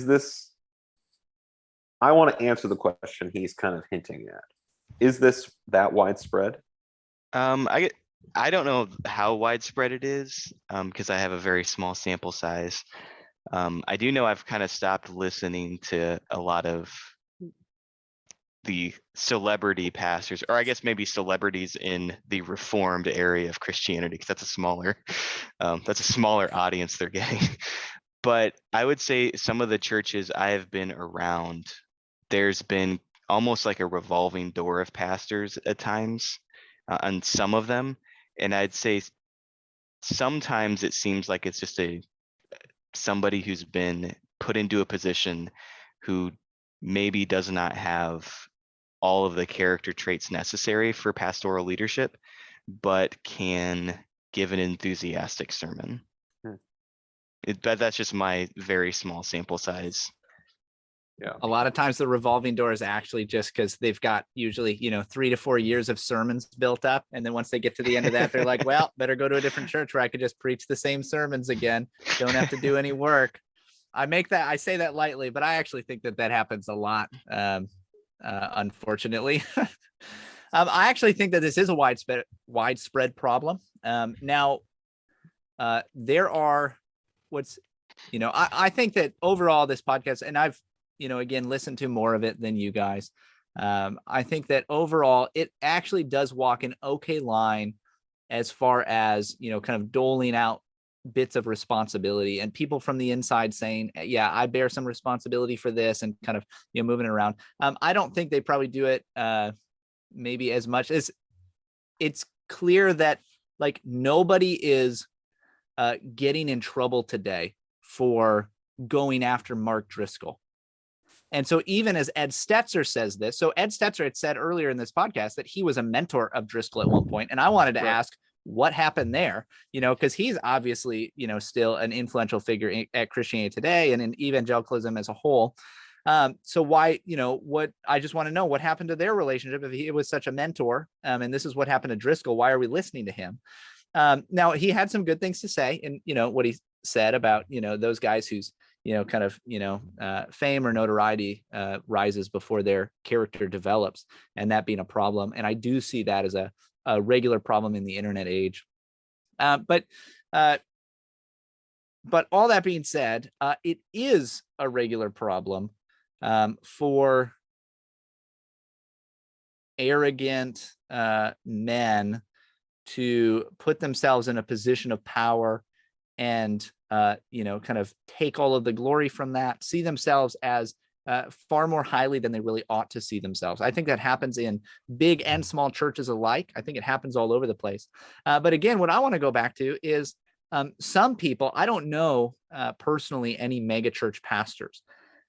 this, I want to answer the question he's kind of hinting at. Is this that widespread? I don't know how widespread it is, because I have a very small sample size. I do know I've kind of stopped listening to a lot of the celebrity pastors, or I guess maybe celebrities in the Reformed area of Christianity, because that's a smaller audience they're getting. But I would say some of the churches I have been around, there's been almost like a revolving door of pastors at times on some of them. And I'd say sometimes it seems like it's just somebody who's been put into a position who maybe does not have all of the character traits necessary for pastoral leadership, but can give an enthusiastic sermon. But that's just my very small sample size. Yeah. A lot of times the revolving door is actually just because they've got usually, 3 to 4 years of sermons built up. And then once they get to the end of that, they're like, well, better go to a different church where I could just preach the same sermons again. Don't have to do any work. I say that lightly, but I actually think that happens a lot. Unfortunately. I actually think that this is a widespread problem. Now, there are I think that overall this podcast, and I've, again, listened to more of it than you guys. I think that overall it actually does walk an okay line as far as, kind of doling out bits of responsibility and people from the inside saying, yeah, I bear some responsibility for this, and kind of, moving it around. I don't think they probably do it maybe as much as it's clear that like nobody is getting in trouble today for going after Mark Driscoll. And so even as Ed Stetzer says this, so Ed Stetzer had said earlier in this podcast that he was a mentor of Driscoll at one point. And I wanted to ask what happened there, because he's obviously, still an influential figure at Christianity Today and in evangelicalism as a whole. So why, I just want to know what happened to their relationship if he was such a mentor. And this is what happened to Driscoll. Why are we listening to him? Now he had some good things to say, and what he said about those guys whose kind of fame or notoriety rises before their character develops, and that being a problem. And I do see that as a regular problem in the internet age. But all that being said, it is a regular problem for arrogant men to put themselves in a position of power and, kind of take all of the glory from that, see themselves as far more highly than they really ought to see themselves. I think that happens in big and small churches alike. I think it happens all over the place. But again, what I want to go back to is some people, I don't know personally any mega church pastors,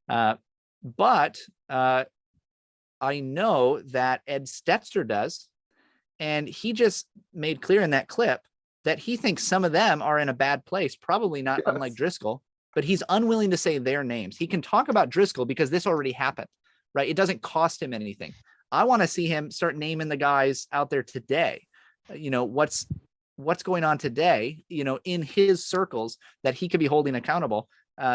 but I know that Ed Stetzer does. And he just made clear in that clip that he thinks some of them are in a bad place, probably not unlike Driscoll, but he's unwilling to say their names. He can talk about Driscoll because this already happened, right? It doesn't cost him anything. I want to see him start naming the guys out there today. What's going on today, in his circles that he could be holding accountable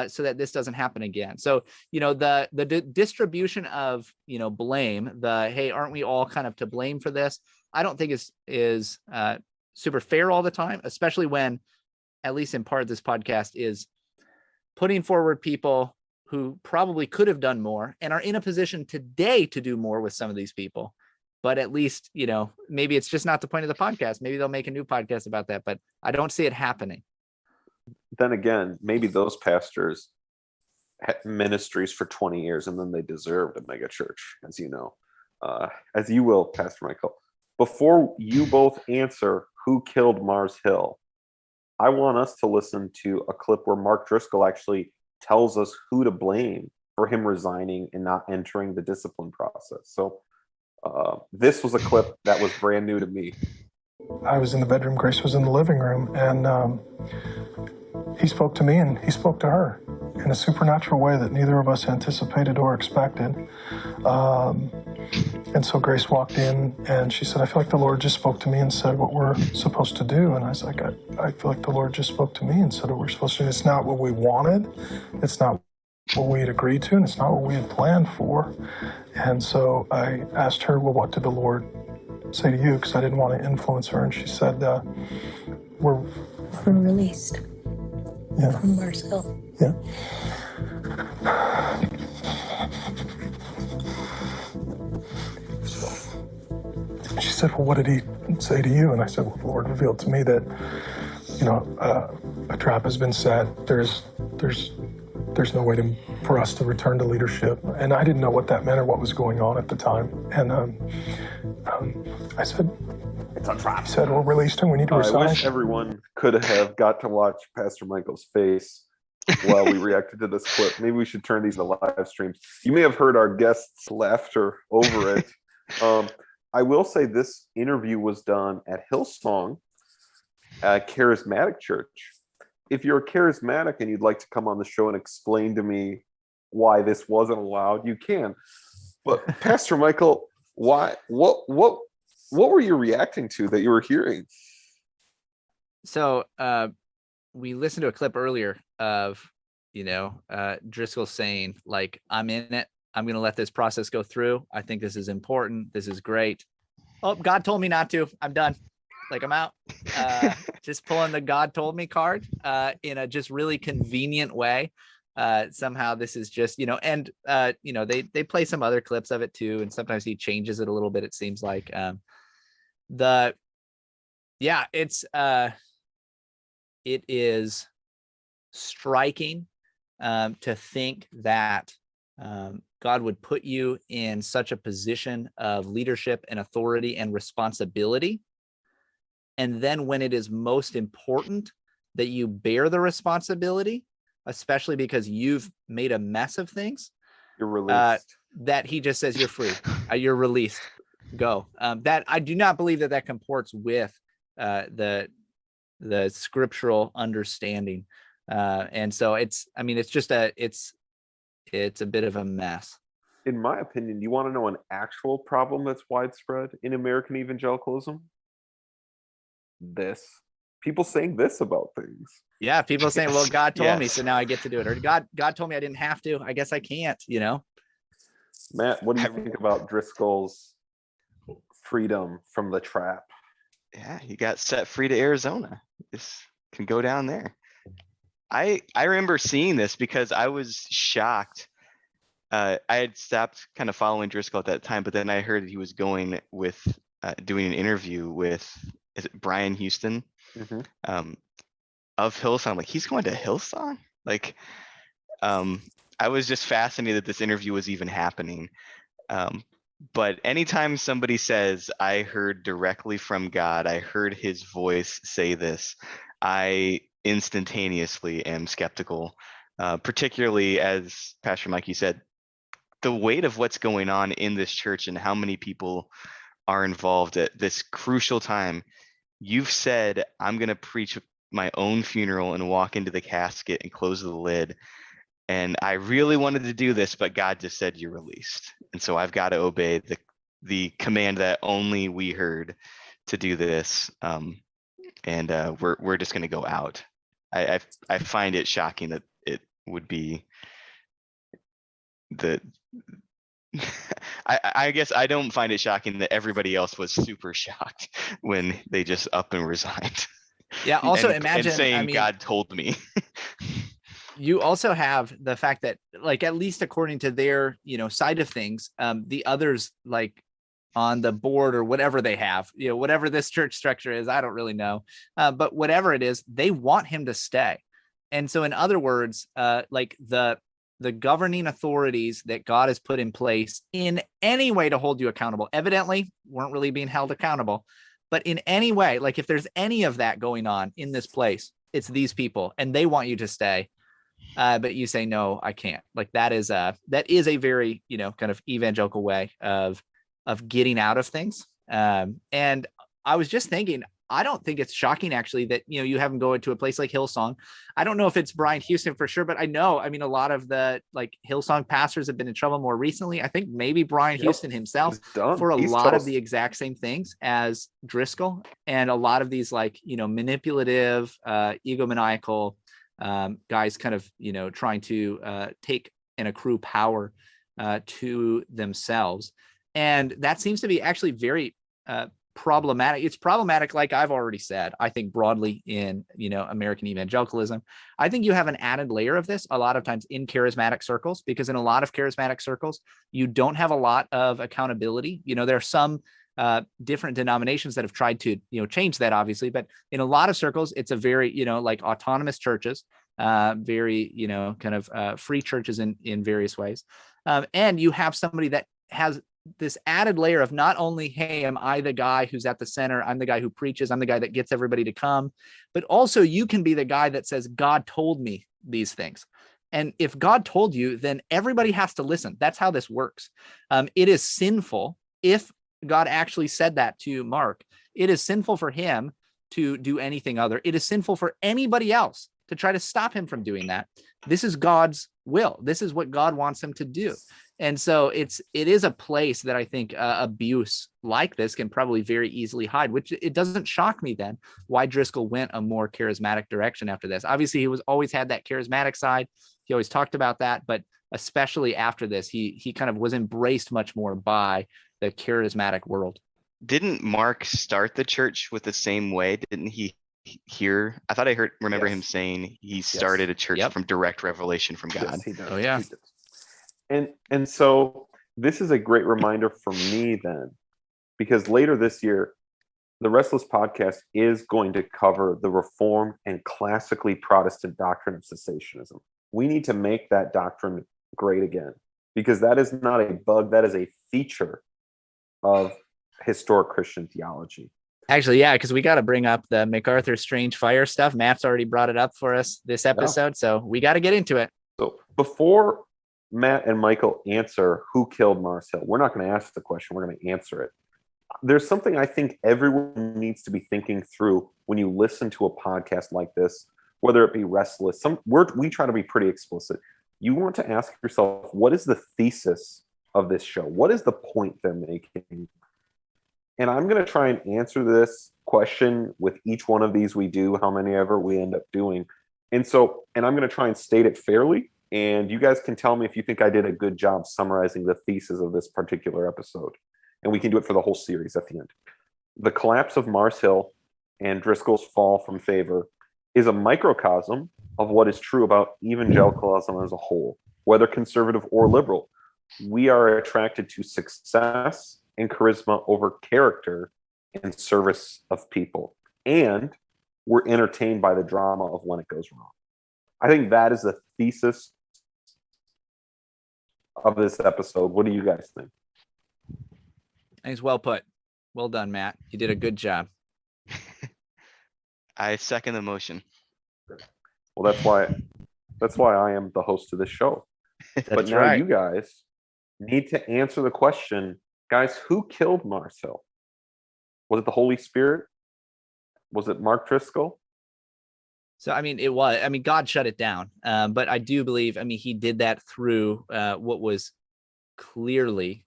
so that this doesn't happen again. So, the distribution of, blame, hey, aren't we all kind of to blame for this? I don't think is super fair all the time, especially when, at least in part, this podcast is putting forward people who probably could have done more and are in a position today to do more with some of these people. But at least, maybe it's just not the point of the podcast. Maybe they'll make a new podcast about that, but I don't see it happening. Then again, maybe those pastors had ministries for 20 years and then they deserved a mega church, as you know. As you will, Pastor Michael. Before you both answer who killed Mars Hill, I want us to listen to a clip where Mark Driscoll actually tells us who to blame for him resigning and not entering the discipline process. So this was a clip that was brand new to me. I was in the bedroom, Grace was in the living room, and he spoke to me and he spoke to her in a supernatural way that neither of us anticipated or expected. And so Grace walked in and she said, I feel like the Lord just spoke to me and said what we're supposed to do. And I was like, I feel like the Lord just spoke to me and said what we're supposed to do. It's not what we wanted. It's not what we had agreed to, and it's not what we had planned for. And so I asked her, well, what did the Lord say to you? Because I didn't want to influence her. And she said, we're released. Yeah. From Mars Hill. Yeah. she said, well, what did he say to you? And I said, well, the Lord revealed to me that, a trap has been set. There's no way for us to return to leadership. And I didn't know what that meant or what was going on at the time. And I said, it's a trap. He said, we're released and we need to resign. I wish everyone could have got to watch Pastor Michael's face while we reacted to this clip. Maybe we should turn these into live streams. You may have heard our guests' laughter over it. I will say this interview was done at Hillsong, a charismatic church. If you're a charismatic and you'd like to come on the show and explain to me why this wasn't allowed, you can. But Pastor Michael, what were you reacting to that you were hearing? So we listened to a clip earlier of, Driscoll saying, like, I'm in it. I'm going to let this process go through. I think this is important. This is great. Oh, God told me not to. I'm done. Like, I'm out. Just pulling the God told me card in a just really convenient way. Somehow this is just, they play some other clips of it too. And sometimes he changes it a little bit. It seems like it is striking to think that God would put you in such a position of leadership and authority and responsibility. And then when it is most important that you bear the responsibility, especially because you've made a mess of things, you're released. That he just says you're free, you're released, go. That I do not believe that comports with the scriptural understanding. And so it's a bit of a mess. In my opinion, you want to know an actual problem that's widespread in American evangelicalism? This. People saying this about things. Yeah, people saying, well, God told me, so now I get to do it. Or God told me I didn't have to. I guess I can't, Matt, what do you think about Driscoll's freedom from the trap? Yeah, he got set free to Arizona. This can go down there. I remember seeing this because I was shocked. I had stopped kind of following Driscoll at that time, but then I heard he was going with doing an interview with, is it Brian Houston of Hillsong? Like, he's going to Hillsong? Like, I was just fascinated that this interview was even happening. But anytime somebody says, I heard directly from God, I heard his voice say this, I instantaneously am skeptical, particularly as Pastor Mike, you said, the weight of what's going on in this church and how many people are involved at this crucial time. You've said, I'm going to preach my own funeral and walk into the casket and close the lid. And I really wanted to do this, but God just said you're released. And so I've got to obey the command that only we heard to do this. And we're just going to go out. I find it shocking that it would be I guess I don't find it shocking that everybody else was super shocked when they just up and resigned. Yeah. Also, imagine saying God told me. You also have the fact that, like, at least according to their, side of things, the others, like, on the board or whatever they have, whatever this church structure is, I don't really know. But whatever it is, they want him to stay. And so in other words, like the governing authorities that God has put in place in any way to hold you accountable, evidently weren't really being held accountable, but in any way, like if there's any of that going on in this place, it's these people and they want you to stay. But you say, no, I can't. Like that is a very, kind of evangelical way of getting out of things. And I was just thinking, I don't think it's shocking actually that, you have him go into a place like Hillsong. I don't know if it's Brian Houston for sure, but I mean, a lot of the like Hillsong pastors have been in trouble more recently. I think maybe Brian Houston himself for a lot of the exact same things as Driscoll, and a lot of these like, manipulative, egomaniacal guys kind of, trying to take and accrue power to themselves. And that seems to be actually very problematic. It's problematic, like I've already said, I think broadly in, American evangelicalism. I think you have an added layer of this a lot of times in charismatic circles, because in a lot of charismatic circles, you don't have a lot of accountability. There are some different denominations that have tried to, change that, obviously. But in a lot of circles, it's a very, like autonomous churches, very, kind of free churches in various ways. And you have somebody that has this added layer of not only, hey, am I the guy who's at the center? I'm the guy who preaches. I'm the guy that gets everybody to come. But also you can be the guy that says, God told me these things. And if God told you, then everybody has to listen. That's how this works. It is sinful if God actually said that to Mark. It is sinful for him to do anything other. It is sinful for anybody else to try to stop him from doing that. This is God's will. This is what God wants him to do. And so it is a place that I think abuse like this can probably very easily hide, which it doesn't shock me then why Driscoll went a more charismatic direction after this. Obviously, he was always had that charismatic side. He always talked about that, but especially after this, he kind of was embraced much more by the charismatic world. Didn't Mark start the church with the same way? Didn't he hear? I thought I remember him saying he started a church from direct revelation from God. Yes, he does. Oh yeah. He does. And so this is a great reminder for me then, because later this year, the Restless podcast is going to cover the Reformed and classically Protestant doctrine of cessationism. We need to make that doctrine great again, because that is not a bug, that is a feature of historic Christian theology. Actually, yeah, because we got to bring up the MacArthur Strange Fire stuff. Matt's already brought it up for us this episode, so we got to get into it. So before Matt and Michael answer who killed Mars Hill, we're not going to ask the question, we're going to answer it. There's something I think everyone needs to be thinking through when you listen to a podcast like this, whether it be Restless. We try to be pretty explicit. You want to ask yourself, what is the thesis of this show? What is the point they're making? And I'm going to try and answer this question with each one of these we do, how many ever we end up doing. And I'm going to try and state it fairly. And you guys can tell me if you think I did a good job summarizing the thesis of this particular episode. And we can do it for the whole series at the end. The collapse of Mars Hill and Driscoll's fall from favor is a microcosm of what is true about evangelicalism as a whole, whether conservative or liberal. We are attracted to success and charisma over character and service of people. And we're entertained by the drama of when it goes wrong. I think that is the thesis of this episode. What do you guys think? Thanks. Well put. Well done, Matt. You did a good job. I second the motion. Well, that's why I am the host of this show. But now right. You guys need to answer the question, guys, who killed Mars Hill? Was it the Holy Spirit? Was it Mark Driscoll? So, God shut it down. But I do believe, he did that through what was clearly,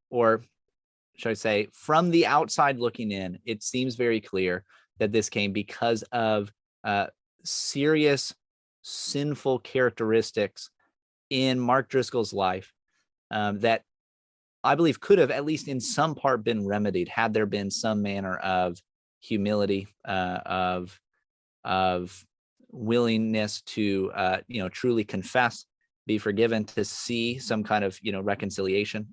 or should I say, from the outside looking in, it seems very clear that this came because of serious sinful characteristics in Mark Driscoll's life that I believe could have, at least in some part, been remedied had there been some manner of humility, of willingness to truly confess, be forgiven, to see some kind of reconciliation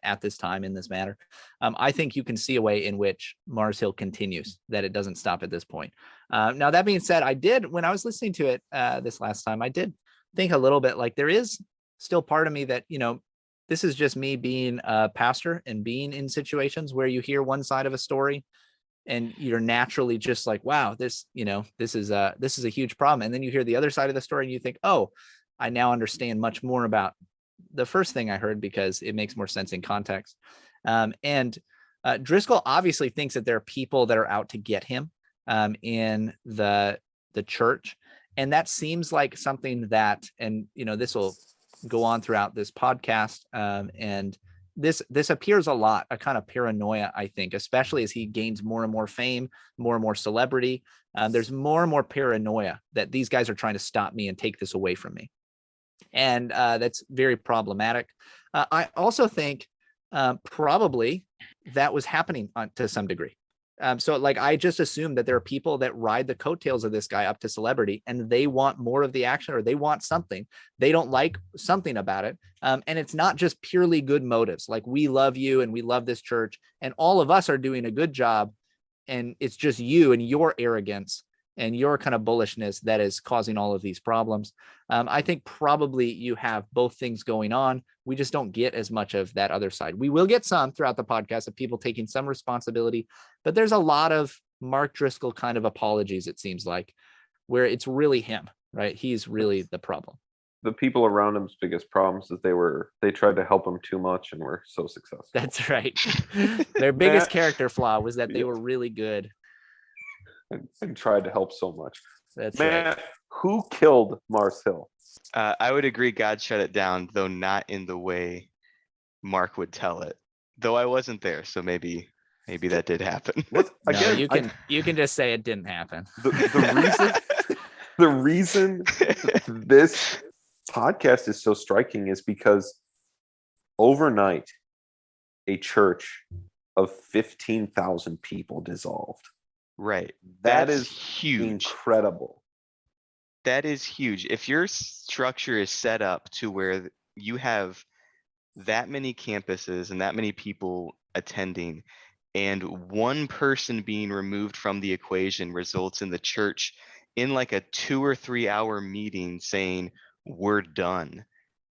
at this time in this matter. I think you can see a way in which Mars Hill continues, that it doesn't stop at this point. Now, that being said, when I was listening to it this last time, I did think a little bit like there is still part of me that this is just me being a pastor and being in situations where you hear one side of a story and you're naturally just like, wow, this is a huge problem. And then you hear the other side of the story and you think, oh, I now understand much more about the first thing I heard because it makes more sense in context. And Driscoll obviously thinks that there are people that are out to get him in the church. And that seems like something that, and this will go on throughout this podcast. And this appears a lot, a kind of paranoia, I think, especially as he gains more and more fame, more and more celebrity. There's more and more paranoia that these guys are trying to stop me and take this away from me. And that's very problematic. I also think probably that was happening to some degree. So like, I just assume that there are people that ride the coattails of this guy up to celebrity, and they want more of the action, or they want something. They don't like something about it. And it's not just purely good motives. Like, we love you and we love this church, and all of us are doing a good job. And it's just you and your arrogance and your kind of bullishness that is causing all of these problems. I think probably you have both things going on. We just don't get as much of that other side. We will get some throughout the podcast of people taking some responsibility, but there's a lot of Mark Driscoll kind of apologies, it seems like, where it's really him, right? He's really the problem. The people around him's biggest problems is they tried to help him too much and were so successful. That's right. Their biggest character flaw was that they were really good and tried to help so much. That's Matt, right. Who killed Mars Hill? I would agree God shut it down, though not in the way Mark would tell it. Though I wasn't there, so maybe that did happen. You can just say it didn't happen. The reason this podcast is so striking is because overnight a church of 15,000 people dissolved. Right. That is huge. Incredible. That is huge. If your structure is set up to where you have that many campuses and that many people attending, and one person being removed from the equation results in the church in like a 2 or 3 hour meeting saying, we're done,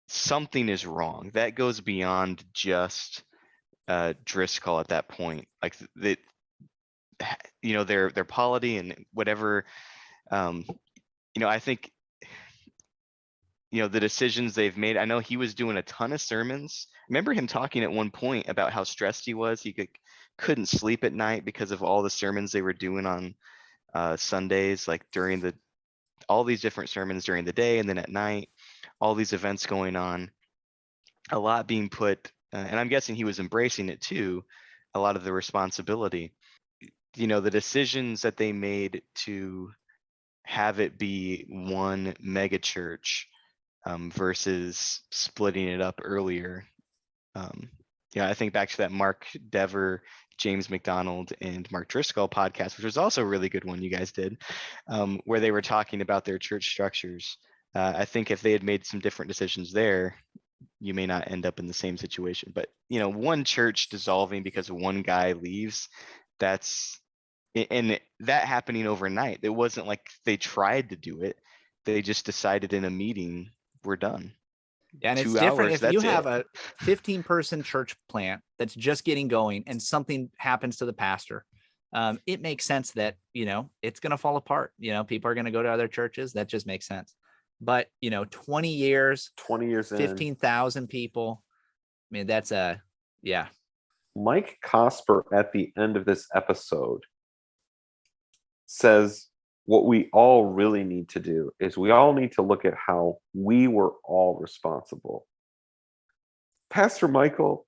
something is wrong. That goes beyond just Driscoll at that point. Like that, their polity and whatever. I think, the decisions they've made. I know he was doing a ton of sermons. I remember him talking at one point about how stressed he was. He couldn't sleep at night because of all the sermons they were doing on Sundays, like during all these different sermons during the day and then at night, all these events going on, a lot being put, and I'm guessing he was embracing it too, a lot of the responsibility. The decisions that they made to have it be one mega church versus splitting it up earlier. I think back to that Mark Dever, James McDonald, and Mark Driscoll podcast, which was also a really good one you guys did, where they were talking about their church structures. I think if they had made some different decisions there, you may not end up in the same situation. But, one church dissolving because one guy leaves, and that happening overnight. It wasn't like they tried to do it. They just decided in a meeting, we're done. And it's different if you have a 15-person church plant that's just getting going and something happens to the pastor. It makes sense that, it's going to fall apart. People are going to go to other churches. That just makes sense. But, 20 years, 15,000 people. I mean, that's Mike Cosper at the end of this episode says what we all really need to do is we all need to look at how we were all responsible. Pastor Michael,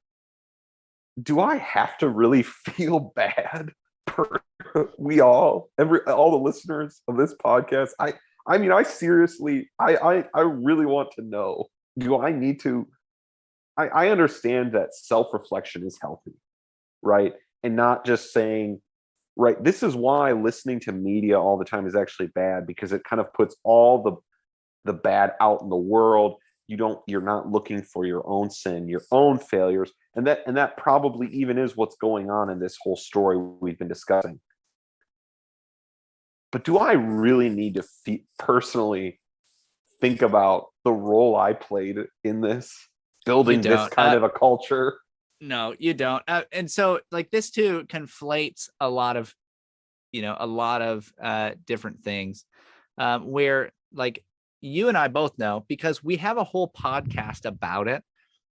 do I have to really feel bad for all the listeners of this podcast? I mean, I seriously, I really want to know, do I need to, I understand that self-reflection is healthy, right? And not just saying, right, this is why listening to media all the time is actually bad, because it kind of puts all the bad out in the world. You're not looking for your own sin, your own failures. And that probably even is what's going on in this whole story we've been discussing. But do I really need to personally think about the role I played in this, building this kind of a culture? No, you don't. And so like this too conflates a lot of different things where like you and I both know, because we have a whole podcast about it,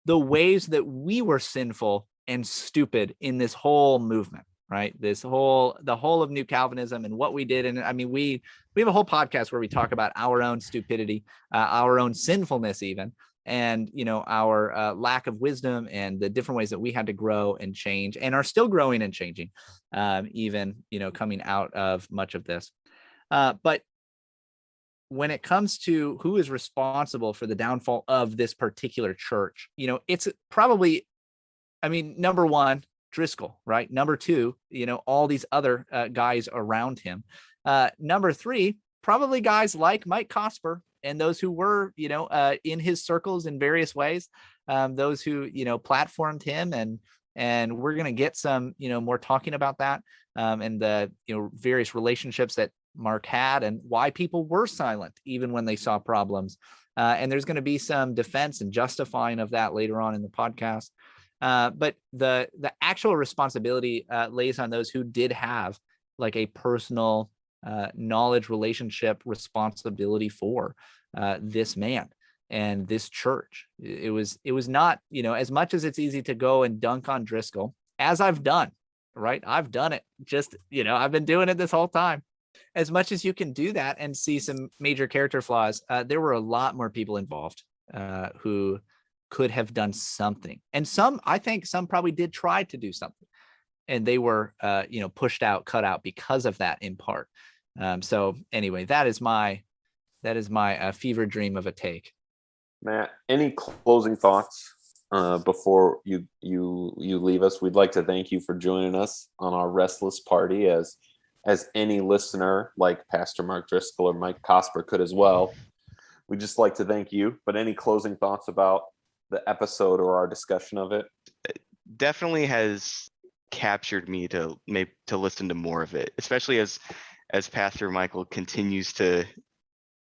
the ways that we were sinful and stupid in this whole movement, right? The whole of New Calvinism and what we did. And I mean, we have a whole podcast where we talk about our own stupidity, our own sinfulness even, and our lack of wisdom and the different ways that we had to grow and change and are still growing and changing, even coming out of much of this. But when it comes to who is responsible for the downfall of this particular church, it's probably, number one, Driscoll, right? Number two, all these other guys around him. Number three, probably guys like Mike Cosper and those who were, in his circles in various ways, those who, platformed him, and we're going to get some, more talking about that, and the, various relationships that Mark had and why people were silent even when they saw problems. And there's going to be some defense and justifying of that later on in the podcast. But the actual responsibility lays on those who did have like a personal knowledge, relationship, responsibility for this man and this church. It was not, as much as it's easy to go and dunk on Driscoll, as I've done, right? I've done it. Just, I've been doing it this whole time. As much as you can do that and see some major character flaws, there were a lot more people involved who could have done something. And I think some probably did try to do something, and they were, pushed out, cut out because of that in part. So anyway, that is my fever dream of a take. Matt, any closing thoughts before you leave us? We'd like to thank you for joining us on our Restless party, as any listener like Pastor Mark Driscoll or Mike Cosper could as well. We'd just like to thank you. But any closing thoughts about the episode or our discussion of it? It definitely has captured me to listen to more of it, especially as Pastor Michael continues to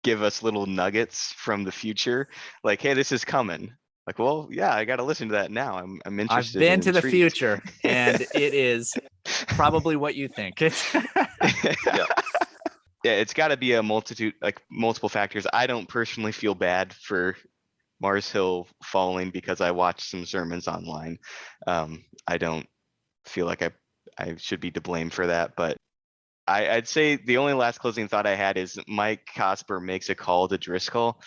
give us little nuggets from the future, like, hey, this is coming. Like, well, yeah, I got to listen to that now. I'm interested. I've been to the future, and it is probably what you think. Yeah, it's got to be a multitude, like multiple factors. I don't personally feel bad for Mars Hill falling because I watched some sermons online. I don't feel like I should be to blame for that, but I'd say the only last closing thought I had is Mike Cosper makes a call to Driscoll,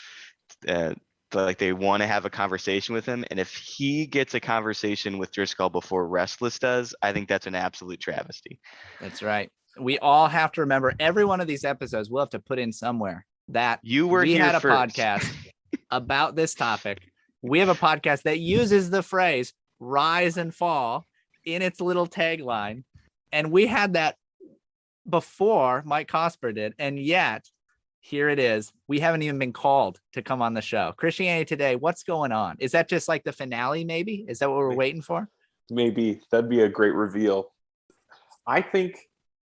like they want to have a conversation with him. And if he gets a conversation with Driscoll before Restless does, I think that's an absolute travesty. That's right. We all have to remember every one of these episodes we'll have to put in somewhere that we had a podcast about this topic. We have a podcast that uses the phrase rise and fall in its little tagline. And we had that before Mike Cosper did. And yet here it is. We haven't even been called to come on the show. Christianity Today, what's going on? Is that just like the finale, maybe? Is that what we're waiting for? Maybe. That'd be a great reveal. I think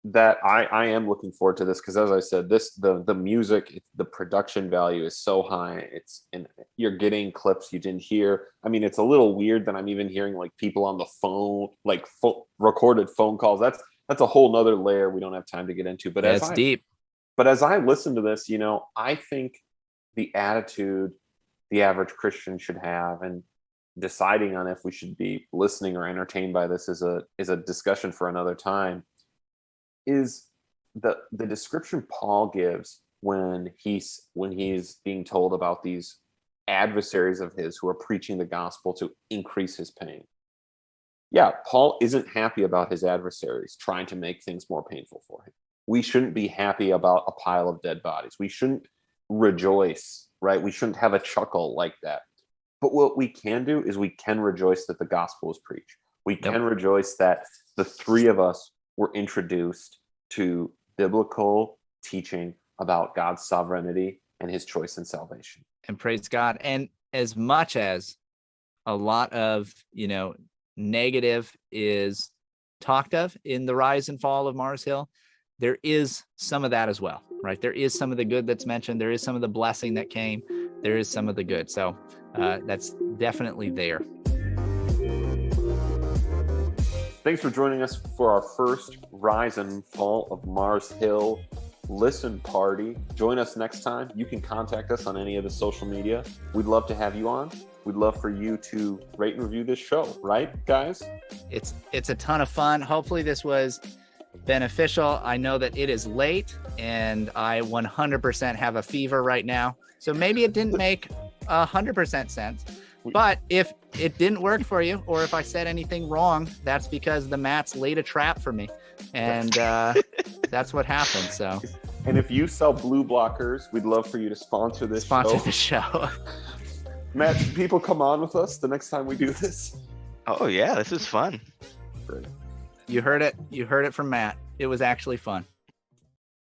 that I am looking forward to this because, as I said, the music, the production value is so high. And you're getting clips you didn't hear. I mean, it's a little weird that I'm even hearing like people on the phone, like recorded phone calls. That's a whole nother layer we don't have time to get into. But it's deep. But as I listen to this, I think the attitude the average Christian should have, and deciding on if we should be listening or entertained by this is a discussion for another time, is the description Paul gives when he's being told about these adversaries of his who are preaching the gospel to increase his pain. Yeah, Paul isn't happy about his adversaries trying to make things more painful for him. We shouldn't be happy about a pile of dead bodies. We shouldn't rejoice, right? We shouldn't have a chuckle like that. But what we can do is we can rejoice that the gospel is preached. We can rejoice that the three of us were introduced to biblical teaching about God's sovereignty and his choice in salvation. And praise God. And as much as a lot of, negative is talked of in the rise and fall of Mars Hill, there is some of that as well, right? There is some of the good that's mentioned. There is some of the blessing that came. There is some of the good. So that's definitely there. Thanks for joining us for our first Rise and Fall of Mars Hill listen party. Join us next time. You can contact us on any of the social media. We'd love to have you on. We'd love for you to rate and review this show, right, guys? It's a ton of fun. Hopefully this was beneficial. I know that it is late and I 100% have a fever right now. So maybe it didn't make 100% sense. But if it didn't work for you, or if I said anything wrong, that's because the Mats laid a trap for me. And that's what happened. So, and if you sell blue blockers, we'd love for you to sponsor the show. Matt, can people come on with us the next time we do this? Oh, yeah, this is fun. Great. You heard it. You heard it from Matt. It was actually fun.